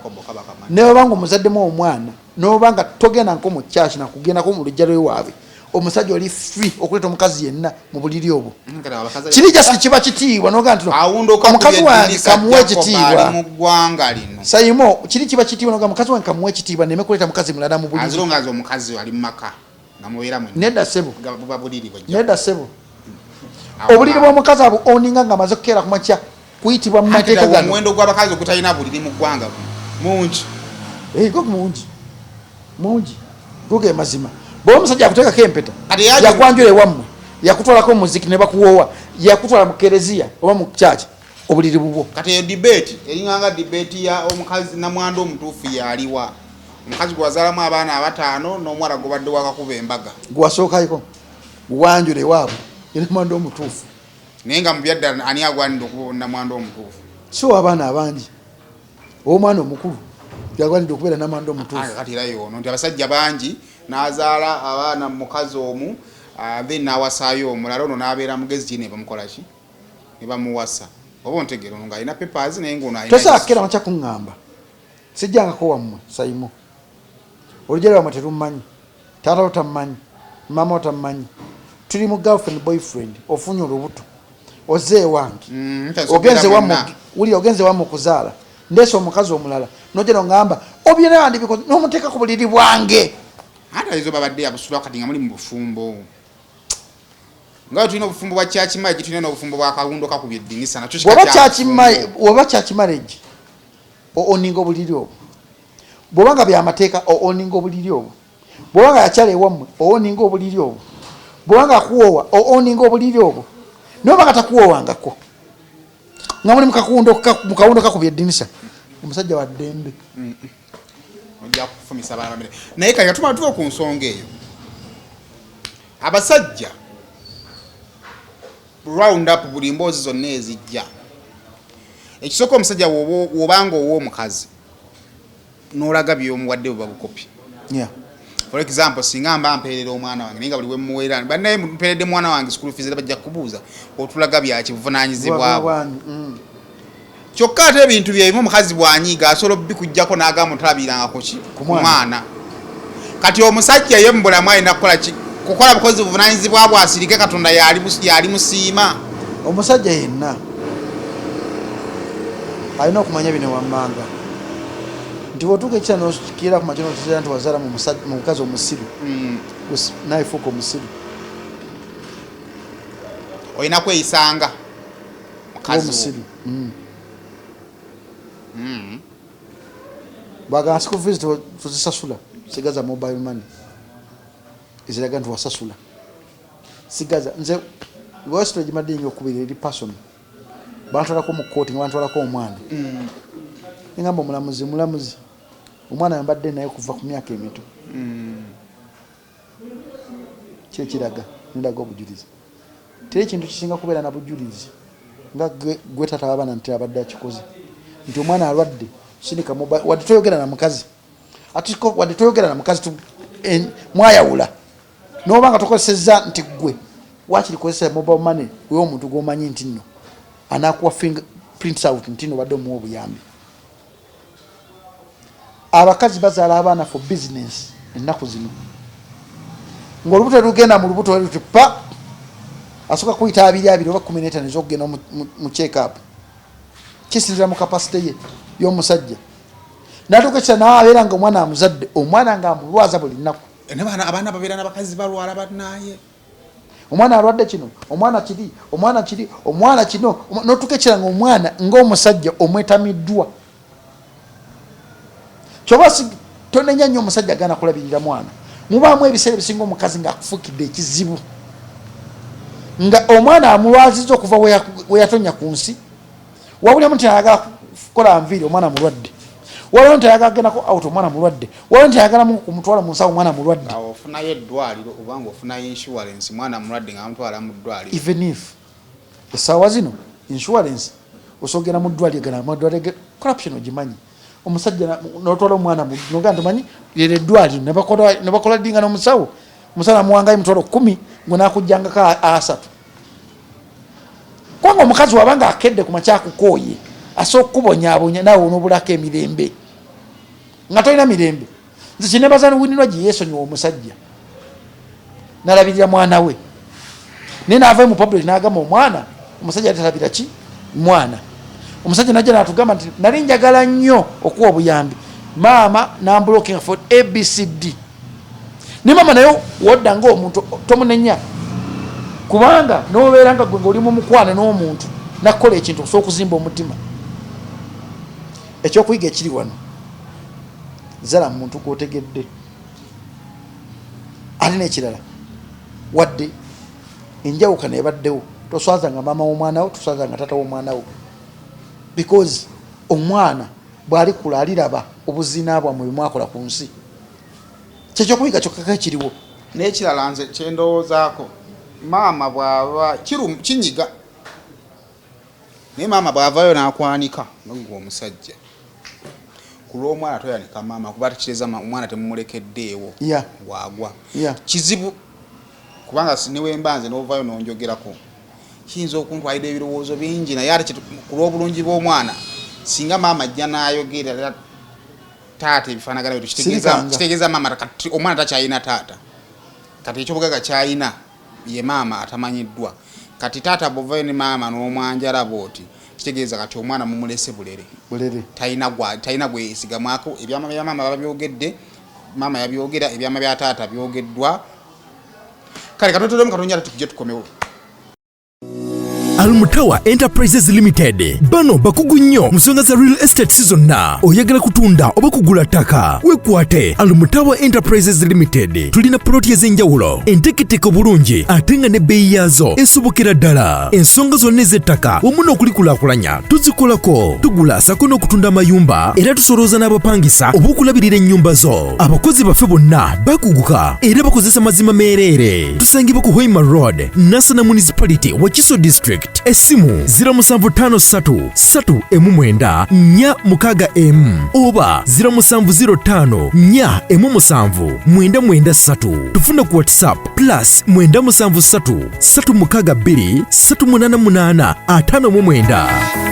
[SPEAKER 1] noba nga omuzaddemu omwana noba nga togenda nko mu kyaki nakugendako mu lujja lwewaabwe omusajja oli free okuleeta omukazi yenna mu buliri obwo kiri just kiba kitiibwa noga nti omukazi wange kamuwe ekitiibwa sayimo kiri kiba kitiibwa noga mukazi wange kamuwe ekitiibwa neme kuleeta mukazi mulala mu buliri nedda sebo obuliri bw'omukazi abo oninga nga amaze kukeera ku makya kuyitibwa mu mateeka gano
[SPEAKER 2] omuwendo gw'abakazi okutalina buliri mu ggwanga mungi
[SPEAKER 1] mungi guge mazima bwo omusajja akuteekako empeta yakwanjula ewammwe yakutwalako omuziki ne bakuwoowa yakutwala mu kereziya oba mu kyaki obuliri bubwo
[SPEAKER 2] kati eyo debate eringanga debate ya omukazi namwanda omutuufu yaliwa omukazi gwazaalamu abaana abataano n'omuwala gubadde wakakuba embaga
[SPEAKER 1] gwasookayiko wanjula ewaabwe namwanda omutuufu
[SPEAKER 2] naye nga mu byadda ani agwanidde okuba namwanda omutuufu
[SPEAKER 1] so abaana abangi omwana omukulu yagwanidde okubeera namwanda omutuufu
[SPEAKER 2] kati era yono nti abasajja bangi n'azaala abaana mukazi omu then n'awasaayo omulala ono n'abeera mugezi ki ne bamukola ki ne bamuwasa oba ontegeera ono ng'alina papers naye ng'ono alina
[SPEAKER 1] tosaakera makya kuŋŋamba sijjangako wammwe sayimo olugero lwammwe terummanyi taata wo tammanyi mama wo tammanyi tuli mu girlfriend boyfriend ofunye olubuto oze ewange ogenze wammwe okuzaala ndeesa omukazi omulala nogera ngamba obyera wandibiko n'omuteeka ku buliri bwange
[SPEAKER 2] ate izo babadde abusula kati nga muli mu bufumbo nga tulina obufumbo bwa church marriage tulina n'obufumbo bwa kawundo kakubye eddinisa nakyo
[SPEAKER 1] oba church marriage oninga obuliri obwo bw'oba nga byamateeka oninga obuliri obwo bw'oba nga yakyala ewammwe oninga obuliri obwo bw'oba nga akuwoowa oninga obuliri obwo noba nga takuwoowangako nga muli mu kawundo kakubye eddinisa omusajja wa ddembe
[SPEAKER 2] ojja kufumisa abaana bamere naye kati katuma tuva ku nsonga eyo abasajja round up buli mboozi zonna ezijja ekisooka omusajja wobanga ow'omukazi n'olaga by'omuwadde bwe babukopi for example singa mba mpeerera omwana wange naye nga buli we muweerana bannaye mpeeredde mwana wange school fees era bajja kubuuza otulaga byaki buvunaanyizibwabwe kyokka ate ebintu byebimu omukazi bwanyiiga asobola bikujjako n'agamba otalabirangako ki ku mwana kati omusajja ye mubulamu alina kukola bukozi buvunaanyizibwa bwasirike katonda yali musiima
[SPEAKER 1] omusajja yenna alina okumanya bino wammanga nti bwotuuka ekisa nokiira ku makino tuzera nti wazaala mu mukazi omusiru naifuuka omusiru
[SPEAKER 2] olina kweyisanga mukazi
[SPEAKER 1] omusiru bwagamba school fees tuzisasula sigaza mobile money eziraga nti wasasula sigaza nze lwasito gimadde nyo okubiri eri personal bantwalako mu kooti nga bantwalako omwana nengamba omulamuzi omwana yambadde naye kuva ku myaka emito kyekiraga nendaga obujulizi teri ekintu kisinga kubeera na bujulizi nga gwe tata w'abaana nti abadde akikoze nti omwana alwadde sinika wadde toyogera na mukazi wadde toyogera na mukazi mwayawula noba nga tokozesezza nti gwe wakiri kozesa mobile money weomuntu gwomanyi nti nno anakuwa prints out nti nno badde omuwa obuyambi abakazi bazaala abaana for business ennaku zino ng'olubuto lugenda mu lubuto luti pa asooka kuyita 2 oba 15 ezokugenda mu check up kisinzira mu kapasite ye y'omusajja natuuka ekisa nawe abeera nga omwana amuzadde omwana nga amulwaza buli nnaku
[SPEAKER 2] abaana babeera n'abakazi balwala bannaye
[SPEAKER 1] omwana alwadde kino omwana kino notuuka ekira nga omwana ng'omusajja omwetamiddwa kyoba tonenya nnyo omusajja agana kulabirira mwana mubaamu ebiseera ebisinga omukazi ng'akufukidde ekizibu nga omwana amulwaziza okuva we yatonya ku nsi wabulemu nti ayagala kola nviiri omwana mulwadde waliwo nti ayagala kugendako out omwana mulwadde waliwo nti ayagala kumutwala mu nsawo omwana mulwadde
[SPEAKER 2] awo ofunayo eddwaliro obanga ofunayo insurance mwana mulwadde nga amutwala mu ddwaliro
[SPEAKER 1] even if essaawa zino insurance osogera mu ddwaliro gana amadwaliro corruption ogimanyi omusajja n'otwala omwana noga ntimanyi lero eddwaliro ne bakola ddinga n'omusawo omusala muwangayo emitwalo 10 gwe naakujjangako 3 kubanga omukazi wabanga akedde ku makyakukooye asooka okubonyaabonya naawe onoobulako emirembe nga tolina mirembe nze kinebaza niwinirwa gye yeesonyiwa omusajja nalabirira mwana we naye naavayo mu public n'agamba omwana omusajja atalabira ki mwana omusajja najja natugamba nti nali njagala nnyo okuwa obuyambi maama nambulokinga for abcd ne maama naye wodda ngaomuntu tomunenya kubanga nobeera nga gwe ngaoli mu mukwana n'omuntu nakukola ekintu osobola okuzimba omutima ekyokuyiga ekiri wano zala muntu gwotegedde alina ekirala wadde enjawukana ebaddewo toswazanga maama w'omwana wo toswazanga tata w'omwana wo because omwana bw'ali kula aliraba obuzina bwammwe bwemwakola ku nsi kyekyokuyiga kyokka ekiriwo
[SPEAKER 2] n'ekirala nze kyendowoozaako maama bw'aba kinyiga naye maama bw'avayo n'akwanika nogwe omusajja ku lw'omwana toyanika maama kuba tekireza omwana temumulekeddeewo bw'agwa kizibu kubanga niwembanze n'ovayo n'onjogerako kiyinza okuntwalira ebirowoozo bingi naye ate ku lw'obulungi bw'omwana singa maama ajja n'ayogera taata ebifaanagana byetu kitegeeza maama kati omwana takyayina taata kati ekyobugaga kyayina ye maama atamanyiddwa kati taata bw'ovayo ne maama n'omwanjala bw'oti kitegeeza kati omwana mumulese bulere talina gwe yeesigamwako ebyama bya maama babyogedde maama yabyogera ebyama bya taata byogeddwa kale katotoddemu katonjala tukujje tukomewo.
[SPEAKER 5] Almutawa Enterprises Limited bano bakugu nnyo musonga za real estate zonna oyagala kutunda oba kugula ttaka wekwate Almutawa Enterprises Limited tulina ploti ez'enjawulo enteketeke bulungi ate nga n'ebbeeyi yaazo esobokera ddala ensonga zonna ez'ettaka wamu n'okulikulaakulanya tuzikolako tugula sako n'okutunda amayumba era tusolooza n'abapangisa oba okulabirira ennyumba zo abakozi baffe bonna bakuguka era bakozesa mazima meereere tusangibwa ku Hoima Road Nasana Municipality Wakiso District Esimu 0757 oba 0705 tufuna ku WhatsApp +973 362 388 59.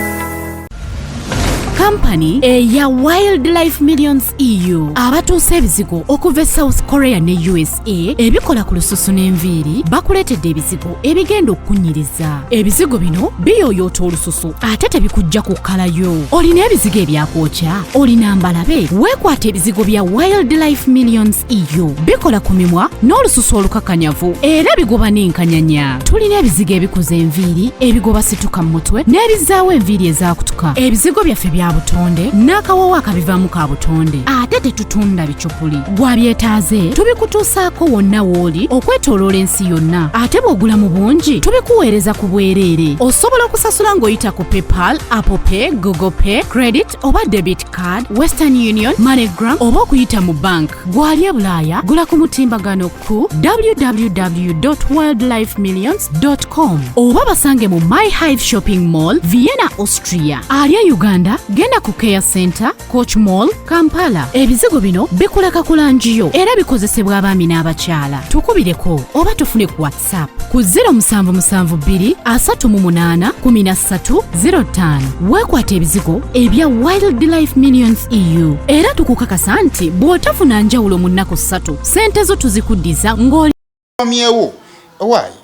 [SPEAKER 6] Company eya Wildlife Millions EU abatuusa ebizigo okuva South Korea ne USA ebikola ku lususu n'enviiri bakuleetedde ebizigo ebigenda okunyiriza. Ebizigo bino biyooyoota olususu ate tebikujja kukkalayo. Olina ebizigo ebyakwokya, olina mbalabe, weekwata ebizigo bya Wildlife Millions EU bikola ku mimwa n'olususu olukakanyavu era bigoba n'enkanyanya. Tulina ebizigo ebikuza enviiri, ebigoba situka mu mutwe n'ebizaawo enviiri ezaakutuka. Ebizigo byaffe bya butonde n'akawawa akabivaamu ka butonde ate tetutunda bicupuli gwabyetaaze tubikutuusaako wonna w'oli okwetooloola ensi yonna ate bw'ogula mu bungi tubikuweereza ku bwereere. Osobola okusasula ng'oyita ku PayPal, Apple Pay, Google Pay, Credit oba Debit Card, Western Union, MoneyGram oba okuyita mu bank. Gwali e Bulaaya gula ku mutimbagano ku www.wildlifemillions.com oba basange mu My Hive Shopping Mall, Vienna, Austria. Ali e Uganda genda ku Care Center, Coach Mall, Kampala. Ebizigo bino bikulaka kulanjiyo era bikozesebwa abaami n'abakyala. Tukubireko oba tufune ku WhatsApp ku 0772 38 1305. Weekwata ebizigo ebya Wildlife Millions EU era tukukakasa nti bw'otafuna njawulo mu nnaku 3 sente zo tuzikuddiza ng'oli
[SPEAKER 2] omyewo owaayi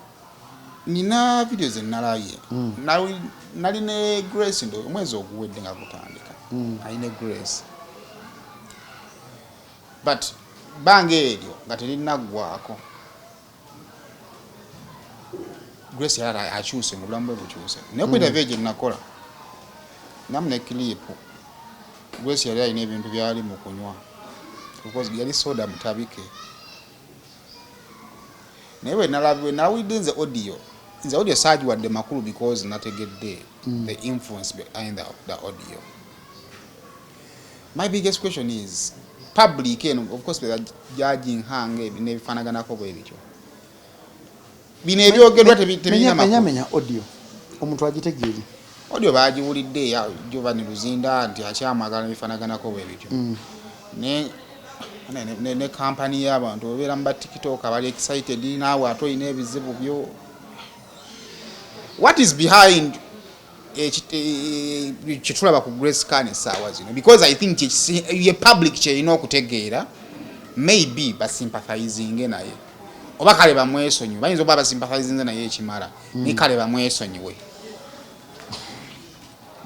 [SPEAKER 2] nina video ze nalabye nali ne Grace ndo omwezi oguwedde nga gutandika ayine Grace but bange eryo nga terinaggwaako Grace yali akyuse mu bulamu bwe bukyuse naye kwita veje nakola namune clip Grace yali ayina ebintu byali mu kunywa because yali soda mutabike naye nalabwe nawulidde nze audio saagi wadde makulu because nategedde the influence behind the audio My biggest question is public, and of course, we are judging hange nebifanaganako bwe bityo. Bino ebyogerwa tebirina makulu.
[SPEAKER 1] Menya audio. Omuntu agitegeeri.
[SPEAKER 2] Audio bagiwulidde ya Giovanni Luzinda nti akyamagala nebifanaganako bwe bityo. Ne company y'abantu obeera mu TikTok abali excited naawe ate olina ebizibu byo. What is behind kitulaba ku Grace Khan essaawa zino? Because I think ye public kyerina okutegeera maybe basympathizing naye oba kale bamwesonyiwe bayinza oba basympathizing naye ekimala ni kale bamwesonyiwe.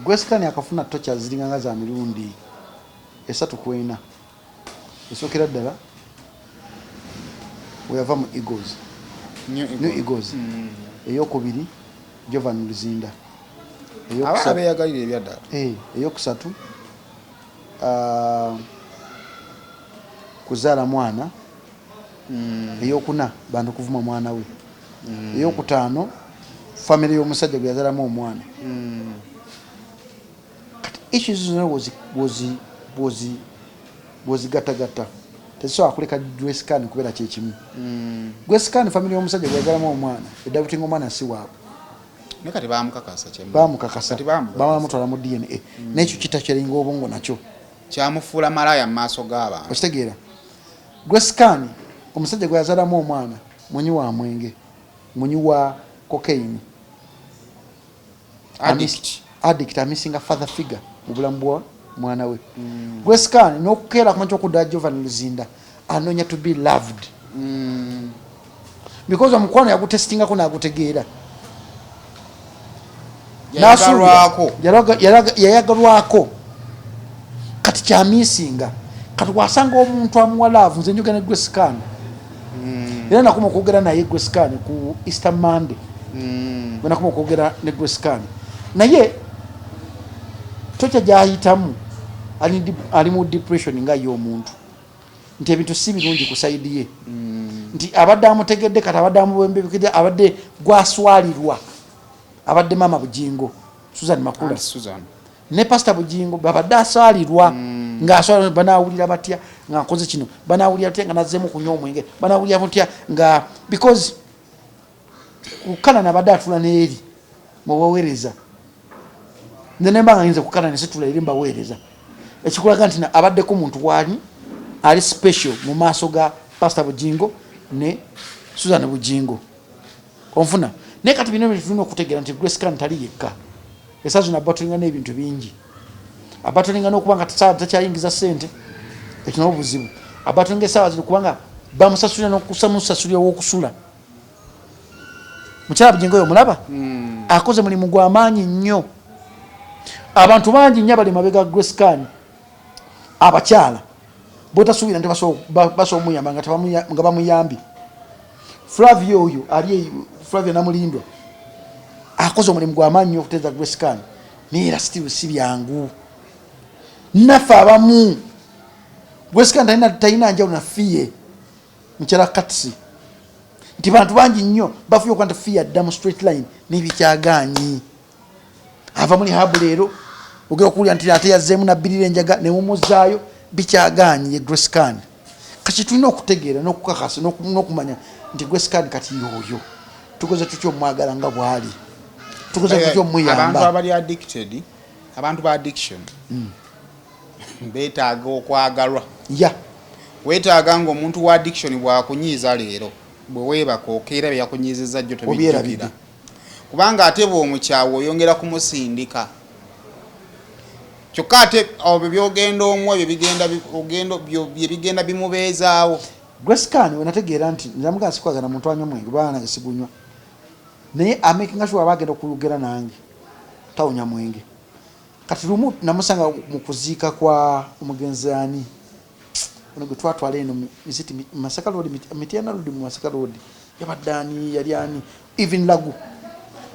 [SPEAKER 1] Grace Khan akafuna tocha zilinganga za mirundi esatu kwena esokera ddala weyava mu Eagles New Eagles eyokubiri Giovanni Luzinda
[SPEAKER 2] abeyagalira ebyaddala
[SPEAKER 1] eyokusatu kuzaala mwana eyokuna bantu kuvuma mwana we eyokutaano family y'omusajja gwe yazaalamu omwana. Kati issues zino bw'ozigattagatta tezisobola kuleka Grace Khan kubeera kyekimu. Grace Khan family y'omusajja gwe yazaalamu omwana eddabutinga omwana si waabwe
[SPEAKER 2] nekati bamukakasa kyemu
[SPEAKER 1] bamukakasa bamutwala mu DNA n'ekyo kitakyeringa obwongo nakyo
[SPEAKER 2] kyamufuula malaya mu maaso g'abantu.
[SPEAKER 1] okitegeera Grace Khan omusajja gwe yazaalamu omwana munyi wa mwenge munyi wa cocaine addict amisinga father figure mu bulamu bwa mwana we. Grace Khan n'okukeera kumakya okudda Giovanni Luzinda anoonya to be loved because omukwano yagutestingako n'agutegeera yayagalwako kati kyamisinga kati wasanga omuntu amuwa laavu nze njogera ne Grace Khan era nakuma okwogera naye Grace Khan ku Easter Monday nakuma okwogera ne Grace Khan naye tocha gyayitamu ali mu depression nga y'omuntu nti ebintu si birungi ku saidi ye nti abadde amutegedde kati abadde amuwembekede abadde gwaswalirwa abadde mama Bujingo Susan Makula ne Pastor Bujingo babadde aswalirwa ng'aswalirwa banawulira batya nga nkoze kino banawulira batya nga nazzemu kunywa omwenge banawulira batya nga because kukana nabadde atula n'eri mu baweereza nembanga ayinza kukana ne situla eri mbaweereza ekikulaga nti abaddeko muntu wali ali special mu maaso ga Pastor Bujingo ne Susan Bujingo onfuna ne kati bino tulina okutegeera nti Grace Khan tali yekka esaazo na battlinga n'ebintu bingi abattlinga n'okubanga takyayingiza ssente ekino obuzibu abattlinga essaawa zino kubanga bamusasulira n'okusamusasulira w'okusula mukyala Bujingo oyo mulaba akoze mulimu gw'amaanyi nnyo abantu bangi nnyo bali mabega Grace Khan abakyala botasuubira nti basobola omuyamba nga bamuyambi Flavio oyo ali Flavio Namulindwa akoze omulimu gw'amaanyi okuteeza Grace Khan naye era still si byangu naffe abamu Grace Khan talina njawulo naffiye mukyala Katsi nti bantu bangi nnyo bafuye okuba nti ffiye adda mu straight line n'ebikyagaanyi ava muli habu leero ogera okuwulira nti ate yazzeemu nabbirira enjaga nemumuzzaayo bikyagaanyi ye Grace Khan kati tulina okutegeera n'okukakasa n'okumanya nti Grace Khan kati yoyo tukoze tutya omwagala nga bwali tukoze tutya omuyamba.
[SPEAKER 2] Abantu abali addicted abantu ba addiction beetaaga okwagalwa weetaaga ng'omuntu wa addiction bw'akunyiiza leero bwe weebaka okeera bye yakunyiizizza jjo tebijjukira kubanga ate bw'omukyawo oyongera kumusindika kyokka ate obyo byogenda omwo bye bigenda bimubeezaawo.
[SPEAKER 1] Grace Khan we nategeera nti nzamugana sikwagala muntu anywa mwenge bwana nange sigunywa naye amakinga sure abagenda okulugera nange tawunya mwenge kati lumu namusanga mu kuziika kwa omugenzi ani ono gwe twatwala eno misiti Masaka Road Mitiana Road mu Masaka Road yabaddaani yali ani even lagu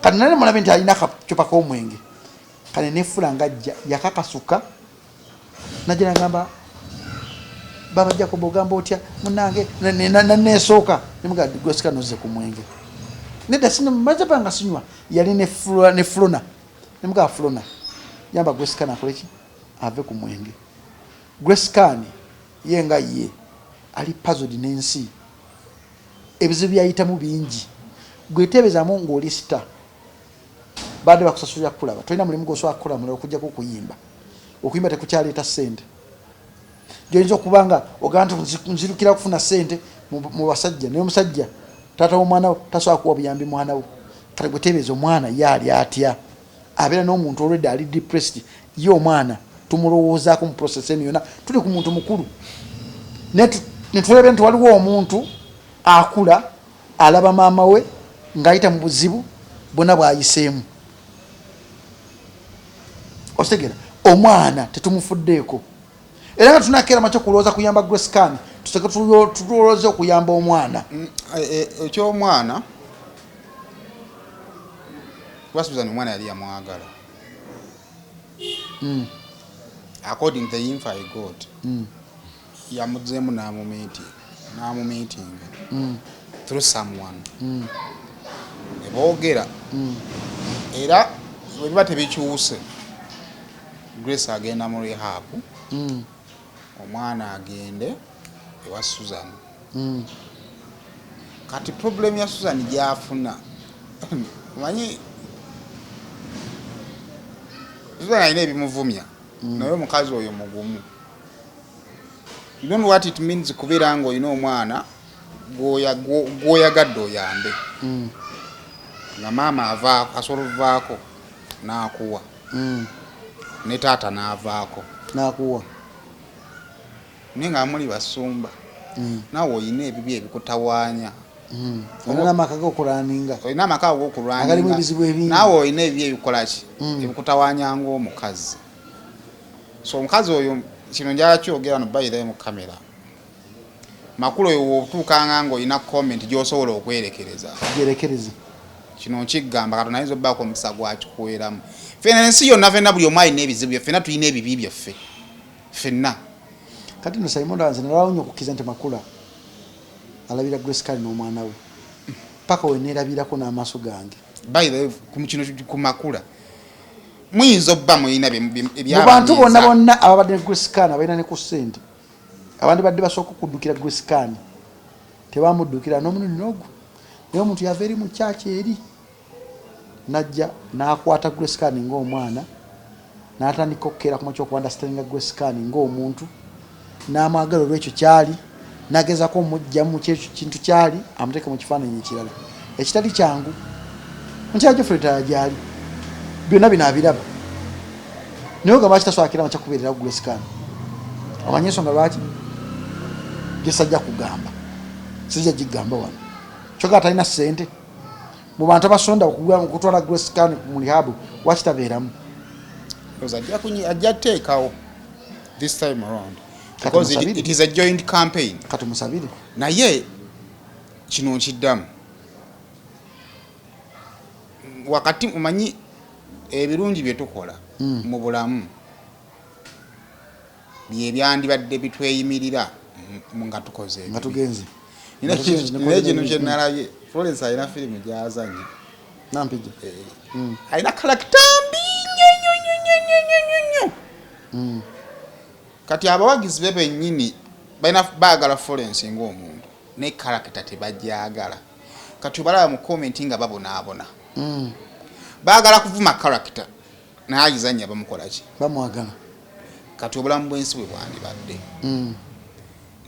[SPEAKER 1] kati nane mulabe nti alina akacupa k'omwenge kale nefula ngajja yakakasuka najja nagamba baba Jacob ogamba otya munange nesooka nemuga Grace Khan ozze ku mwenge nedda sinamaze banga sinywa yali ne Flona nemuga Flona yamba Grace Khan akoleki ave ku mwenge Grace Khan yenga ye ali puzzled n'ensi ebizibu byayitamu bingi gwetebezamu ng'oli star baade bakusasulira kulaba tolina mulimu gw'osobola kukola mulala okujjako okuyimba tekukyaleeta ssente gy'oyinza okuba nga ogamba nti nzirukira kufuna ssente mu basajja naye omusajja taata w'omwana we tasobola kuwa buyambi mwana we kale gwetebeeza omwana ye ali atya abeera n'omuntu olwedde ali depressed ye omwana tumulowoozaako mu process eno yonna tuli ku muntu mukulu netulebe nti waliwo omuntu akula alaba maama we ng'ayita mu buzibu bwonna bw'ayiseemu okitegera omwana tetumufuddeeko era nga tunakeera makyo kulowooza kuyamba Grace Khan tuseke tulowooze okuyamba omwana
[SPEAKER 2] ekyomwana basuubiza ni omwana yali yamwagala according to the info I got yamudzeemu n'amumeeting through someone ne boogera era bwe biba tebikyuse Grace agenda mu rehab omwana agende ewa Susan kati problem ya Susan gyafuna manyi Susan alina ebimuvumya naye omukazi oyo mugumu. You don't know what it means kubeera nga olina omwana gw'oyagadde oyambe nga maama avaako asobola ovaako n'akuwa ne taata n'avaako
[SPEAKER 1] n'akuwa
[SPEAKER 2] naye nga muli basumba naawe olina ebibi ebikutawaanya
[SPEAKER 1] olina amaka g'okulaninga
[SPEAKER 2] olina amaka g'okulaninga naawe olina ebibi ebikola ki ebikutawaanya ng'omukazi so omukazi oyo kino njala kyogera no bayirayo mu kamera makulu oyo otuukanga nga olina comment gy'osobola okwerekereza kino nkigamba katonda ayinza obbaako omukisa gwakikuweeramu ffenna ensi yonna ffenna buli omu alina ebizibu bye ffenna tulina ebibi byaffe ffenna
[SPEAKER 1] kati no Simon Danze nalwawo nnyo okukkiriza nti Makula alabira Grace Khan n'omwana we paka we neerabirako n'amaaso gange
[SPEAKER 2] bayirayo kino ku Makula muyinza obba mulina
[SPEAKER 1] mu bantu bonna ababadde ne Grace Khan abalina ne ku ssente abandi badde basooka okuddukira Grace Khan tebamuddukira n'omunundi n'ogwo naye omuntu yava eri mu kyaki eri najja n'akwata Grace Khan ng'omwana n'atandika okukeera ku makya okuandastandinga Grace Khan ng'omuntu n'amwagala olw'ekyo kyali n'agezaako omujjamu kintu kyali amuteeka mu kifaananyi ekirala ekitali kyangu mukyala Geoffrey Taya gyali byonna bino abiraba naye ogamba kitasobola makya kubeererawo Grace Khan omanyi ensonga lwaki gesajja kugamba sijja gigamba wano kyoga talina ssente mu bantu abasonda okutwala Grace Khan mu rehab wakitabeeramu
[SPEAKER 2] ajja teekawo this time around because it is a joint campaign
[SPEAKER 1] kati musabire
[SPEAKER 2] naye kino nkiddamu wakati umanyi ebirungi bye tukola mu bulamu bye byandibadde bitweyimirira nga tukoze
[SPEAKER 1] nga tugenze
[SPEAKER 2] kino kye nalabye Florence alina firimu gyazanye
[SPEAKER 1] nampija
[SPEAKER 2] alina karakita mbi nnyo kati abawagizi be bennyini baagala Florence ng'omuntu ne karakita tebajjagala kati obalaba mu komenti nga babonaabona baagala kuvuma karakita naye agizanya bamukola ki
[SPEAKER 1] bamwagala
[SPEAKER 2] kati obulamu bw'ensi bwe bwandibadde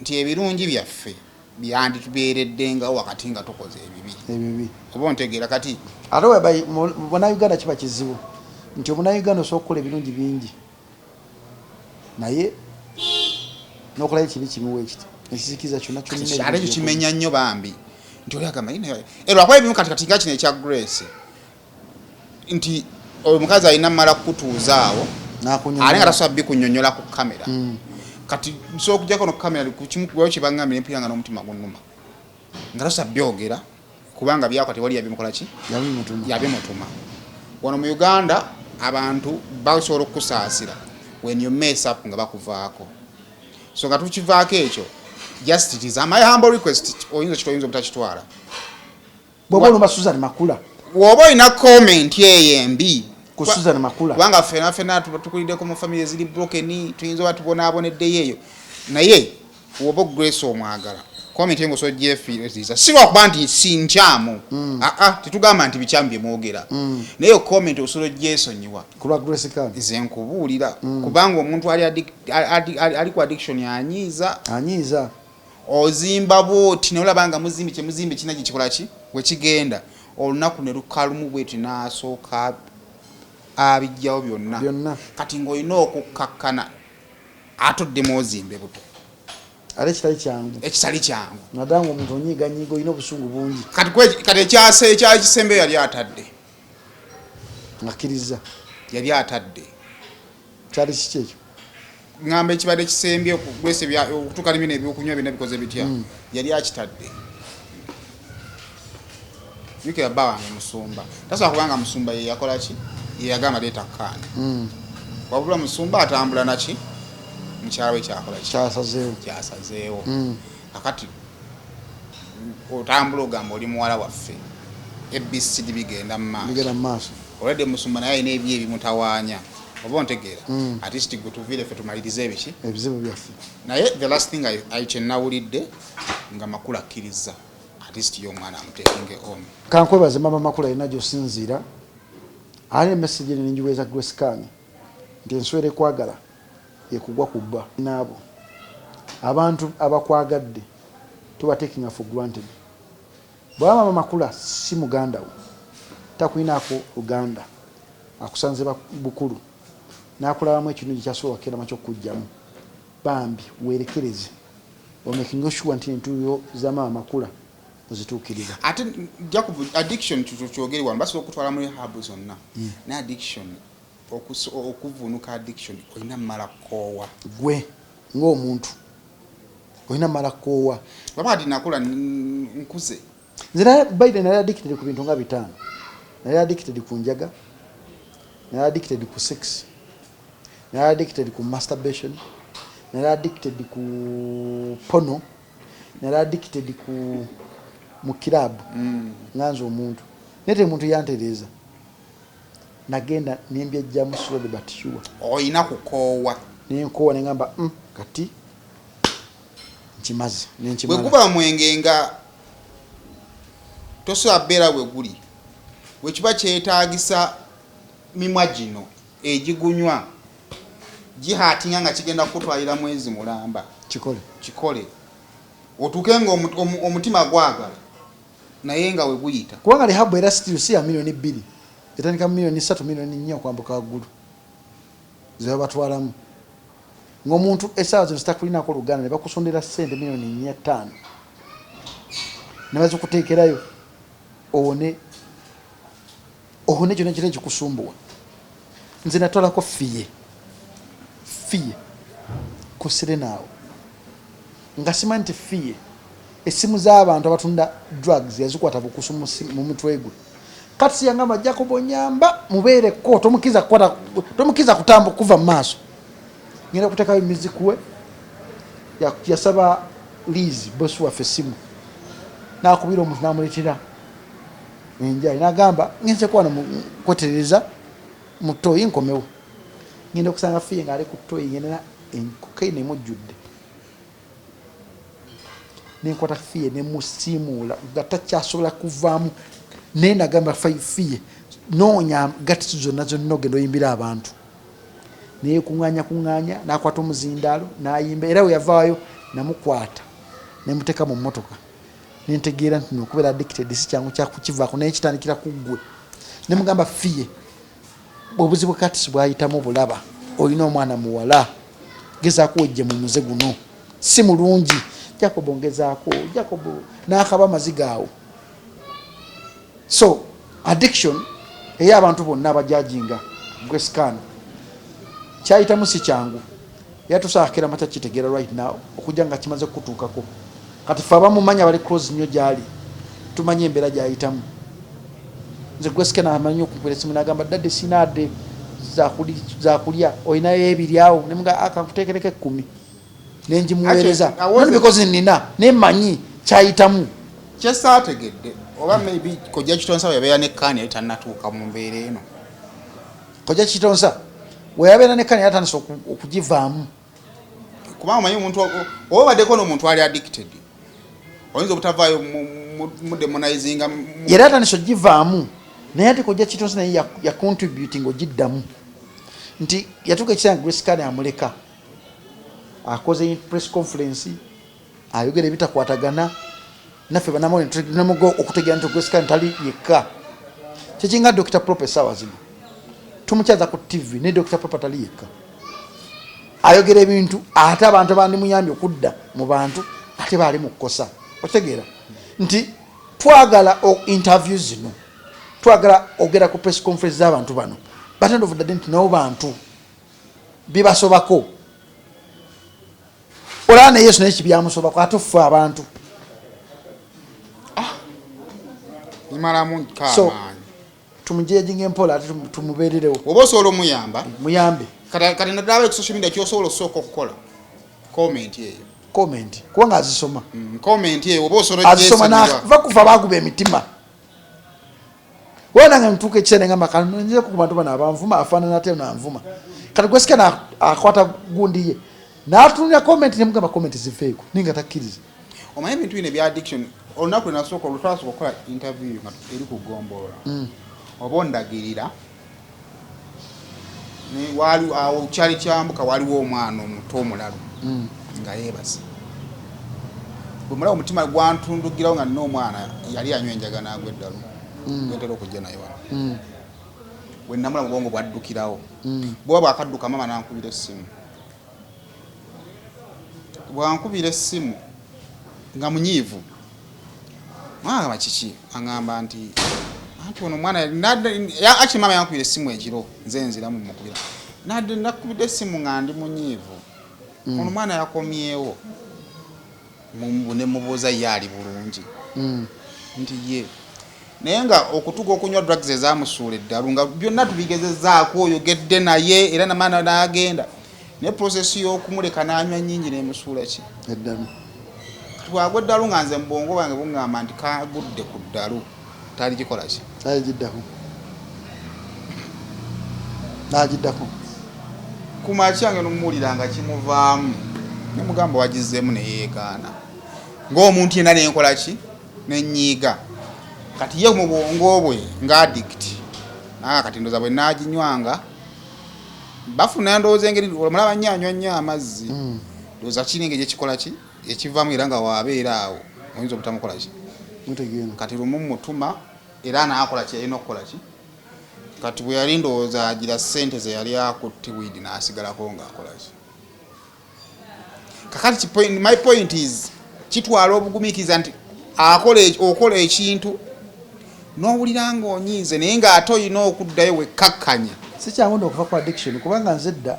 [SPEAKER 2] nti ebirungi byaffe byanditubeereddengawo wakati nga tukoze ebibi oba ontegeera kati
[SPEAKER 1] ate Bannayuganda kiba kizibu nti Omunnayuganda osobola okukola ebirungi bingi naye n'okolayo kibi kimuwa ekiti ekisikiza kyonna
[SPEAKER 2] ate ekyo kimenya nnyo bambi nti oli agamba lwakuba ebimu kati nga kino ekya Grace nti omukazi alina mmala kukutuuzaawo ate nga tasobola bikunyonnyola ku kamera kati nsobola okujjako no kamera kimukubayo kibangambira empira nga n'omutima gunnuma nga tasobola byogera kubanga byako tewali yabimukola ki yabimutuma wano mu Uganda abantu basobola okukusaasira when you mess up nga bakuvaako so nga tukivaako ekyo just it is my humble request oyinza kitoyinza obutakitwala
[SPEAKER 1] bw'oba olumba Susan Makula
[SPEAKER 2] woba olina comment eyo embi
[SPEAKER 1] ku Susan Makula
[SPEAKER 2] kubanga fena tukulideko mu family zili broken tuyinza batubonaaboneddeyo eyo naye wobo Grace omwagala comment ngo so Jeff is siwa kuba nti sinchamu tetugamba nti bikyambye mwogera naye comment osolo jesonyiwa
[SPEAKER 1] kulwa Grace kan
[SPEAKER 2] ize nkubuulira kubanga omuntu ali ku addiction anyiza ozimba boti ne olabanga muzimbi kinagi kikolaki we kigenda olunaku ne lukalumu bweti nasooka abijjawo byonna kati ng'olina okukakkana atodde mozimbe buto
[SPEAKER 1] ale kitali kyangu nadanga omuntu onyiganyiga olina obusungu bungi
[SPEAKER 2] kati ekyakisembe yali atadde
[SPEAKER 1] nakiriza
[SPEAKER 2] yali atadde
[SPEAKER 1] kyali kiki ekyo
[SPEAKER 2] ngamba ekibadde kisembye Grace okutuuka nimina ebyokunywa byonna bikoze bitya yali akitadde yuke yabba wange Musumba tasobola kubanga Musumba ye yakola ki ye yagamba leeta kkaani wabula Musumba atambula naki mukyala we kyakola ki kyasazeewo akati otambula ogamba oli muwala waffe ABCD bigenda mu maaso olwedde Musumba naye alina ebyo ebimutawaanya oba ontegeera at least gwe tuviire ffe tumalirize ebiki
[SPEAKER 1] ebizibu byaffe
[SPEAKER 2] naye the last thing kyenawulidde nga Makula akkiriza at least y'omwana amutekinge home
[SPEAKER 1] kankwebaze mama Makula alina gy'osinziira ali message eno ninjiweeza Grace Kanya nti enswera ekwagala ekugwa kubba naabo abantu abakwagadde tuba taking for granted bwa mama Makula si muganda wo takwinaako Uganda akusanze bukulu nakulabamu ekintu kyasobola kukera macho kujjamu bambi werekereze omaking sure nti entuyo za mama Makula ozituukiriza
[SPEAKER 2] ate Jacob addiction tukyogeri wano basi okutwala muri rehab zonna na addiction okuvunuka addiction olina mala koowa
[SPEAKER 1] gwe ng'omuntu olina mala koowa
[SPEAKER 2] baba ati nakula nkuze
[SPEAKER 1] nzira Biden nali addicted ku bintu nga bitano nali addicted ku njaga nali addicted ku sex nali addicted ku masturbation nali addicted ku porno nali addicted ku mukirabu nganzo omuntu nete muntu yantereza nagenda nimbya jamu slowly but sure
[SPEAKER 2] oyina kukoowa
[SPEAKER 1] nenkowa nengamba kati nkimaze
[SPEAKER 2] bwe kuba mwenge nga tosobola beera we guli bwe kiba kyetaagisa mimwa gino egigunywa gihaatinga nga kigenda kutwalira mwezi mulamba kikole otuuke nga omutima gwagala naye nga we guyita
[SPEAKER 1] kubanga rehab era still si ya milioni 2 etandika milioni 3 milioni 4 kwambuka waggulu ze batwalamu ng'omuntu essaawa zino zitakulinako Luganda ne bakusondera ssente milioni 5 ne bazikuteekerayo one kyonna kiri ekikusumbuwa nze natwalako fiye kusire naawe nga simanyi nti fiye essimu z'abantu abatunda drugs yazikwata bukusu mu mutwe gwe kati siyangamba Jacob Onyamba mubeereko tomukiza kutamba kuva mu maaso ngenda kuteekayo emiziku we yasaba Liz bosi waffe essimu n'akubira omuntu n'amuleetera enjayi n'agamba ngenze kwana kwetereza mu ttooyi nkomewo ngenda okusanga fiye ng'ali ku ttooyi ngendera kokaine emujjudde nenkwata fiye nemusiimuula nga takyasobola kuvaamu naye nagamba fiye noonya gatisi zonna ogenda oyimbira abantu naye kuŋŋaanya n'akwata omuzindaalo n'ayimba era we yavaayo namukwata nemuteeka mu mmotoka nentegeera nti nokubeera addicted si kyangu kyakukivaako naye kitandikira ku ggwe nemugamba fiye obuzibu katisi bwayitamu bulaba olina omwana muwala gezaako wejje mu muze guno si mulungi Jacob ongezaako Jacob n'akaba amaziga awo so addiction ey'abantu bonna abajajinga Grace Kanya kyayitamu si kyangu era tusaakira mata kitegeera right now okujja nga kimaze kutuukako kati fe abamumanya bali close nnyo gyali tumanye embeera gyayitamu nze Grace Kanya amanyi okumpera essimu n'agamba dadde sinaadde zakulya olinayo ebiri awo nemuga akankuteekereko 10 nenjimuweereza not because nina nemanyi kyayitamu
[SPEAKER 2] kyesaategedde oba maybe kojja kitonsa yabeera ne Kanya tanatuuka mu mbeera eno
[SPEAKER 1] koja kitonsa weyabeera ne kani yatandise okugivaamu
[SPEAKER 2] kubanga omanyi omuntu obaddeko n'omuntu ali addicted oyinza obutavaayo mudemonizing
[SPEAKER 1] era atandise ogivaamu naye ate koja kitonsa naye ya contributing ogiddamu nti yatuuka ekisanga Grace Kane amuleka akoze press conference ayogera ebitakwatagana naffe banamugo okutegera nti Grace Kane tali yekka kyekinga Dr. Proper sawa zino tumukyaza ku TV ne Dr. Proper tali yekka ayogera ebintu ate abantu abandi muyambye okudda mu bantu ate baali mu kukosa otegeera nti twagala interviews zino twagala ogera ku press conference z'abantu bano but end of the day nti nabo bantu bibasobako olana Yesu naye kibyamusobako ate ffe abantu
[SPEAKER 2] imalamu
[SPEAKER 1] so tumujejinga empola ate tumubeererewo
[SPEAKER 2] oba osobola omuyamba
[SPEAKER 1] muyambe
[SPEAKER 2] kati naddala ku social media kyosobola osooka okukola comment eyo
[SPEAKER 1] kubanga azisoma
[SPEAKER 2] comment eyo oba osobola
[SPEAKER 1] azisoma nava kuva baguba emitima wonanga ntuuka ekiseera nga makano nze ku bantu bano abanvuma afaanana ate nanvuma kati Grace Kane akwata gundi ye n'atunulira comment ne mugamba comment ziveeko ninga takkiriza
[SPEAKER 2] omanyi ebintu bino ebya addiction olunaku lwenasooka olutwasooka okukola interview nga eri ku ggombolola oba ondagirira wali awo kyali kyambuka waliwo omwana omuto omulalu nga yeebase bwe mulaba omutima gwantundugirawo nga nina omwana yali anywa enjaga n'agwa eddalu gwentera okujja naye wano bwe nnamulaba obwongo bwaddukirawo bwoba bwakadduka mama nankubira essimu bwankubira essimu nga munyiivu mwagamba kiki aŋŋamba nti ono omwana actually mama yankubira essimu ekiro nze nziramu mukubira nakubidde essimu nga ndi munyiivu ono omwana yakomyewo ne mubuuza ye ali bulungi nti ye naye nga okutuga okunywa drugs ezamusuula eddalu nga byonna tubigezezaako oyogedde naye era namaana n'agenda ne process y'okumuleka n'anywa nnyingi n'emusuula ki
[SPEAKER 1] eddalu
[SPEAKER 2] twagwa eddalu nga nze mubwongo bwange buŋŋamba nti kagudde ku ddalu taligikola ki
[SPEAKER 1] nagiddako
[SPEAKER 2] kumakyange nomuwulira nga kimuvaamu nemugamba wagizeemu neyeegaana ng'omuntu yenna nenkola ki nenyiiga kati ye mu bwongo bwe nga addict kati ndoza bwe naginywanga bafuna ndowooza engeri omulaba nnyanywa nnyo amazzi ndowooza kiri engeri ekikola ki ekivaamu era nga waabeera awo oyinza obutamukola ki kati lumu mutuma era naakola ki yalina okukola ki kati bwe yali ndowooza agira ssente ze yali akutte wiidi n'asigalako ng'akola ki kakati my point is kitwala obugumiikiriza nti okola ekintu n'owulira ng'onyiize naye ng'ate olina okuddayo wekkakkanya
[SPEAKER 1] si kyangu ndo okuva ku addiction kubanga nze dda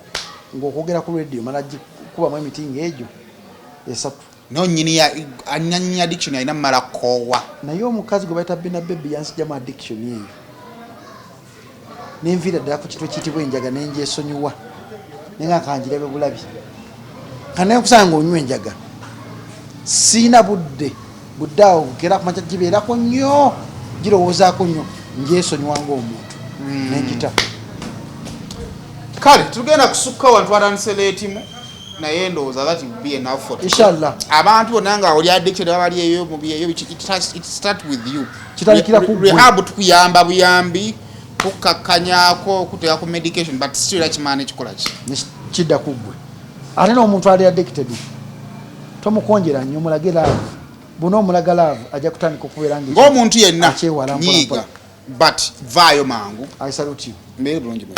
[SPEAKER 1] ng'okwogera ku radio mala gikubamu emitingi egyo esatu
[SPEAKER 2] nonyini addiction alina mumala koowa
[SPEAKER 1] naye omukazi gwe bayita Bina Baby yansijjamu addiction eyo nenviira ddala ku kitwe kiyitibwa enjaga nenjesonyiwa naye nga kanjirabe bulabi kanaye kusanga ng'onywa enjaga siina budde awo kera kumakya gibeerako nnyo girowoozaako nnyo njesonyiwa ng'omuntu nenkita
[SPEAKER 2] kale tugenda kusukka wantu atansereetimu naye ndowooza that will be enough for
[SPEAKER 1] inshallah
[SPEAKER 2] abantu bonna nga oli addicted abali eyo mubi eyo it start with you
[SPEAKER 1] kitandikira ku
[SPEAKER 2] rehab tukuyamba buyambi kukakkanyako kuteeka ku medication but still kimaana ekikola ki
[SPEAKER 1] kidda ku ggwe ate n'omuntu ali addicted tomukonjera nnyo omulage laavu buna omulaga laavu ajja kutandika okubeera
[SPEAKER 2] ng'omuntu yenna nyiiga but vaayo mangu
[SPEAKER 1] I salute you
[SPEAKER 2] mbeere bulungi bwe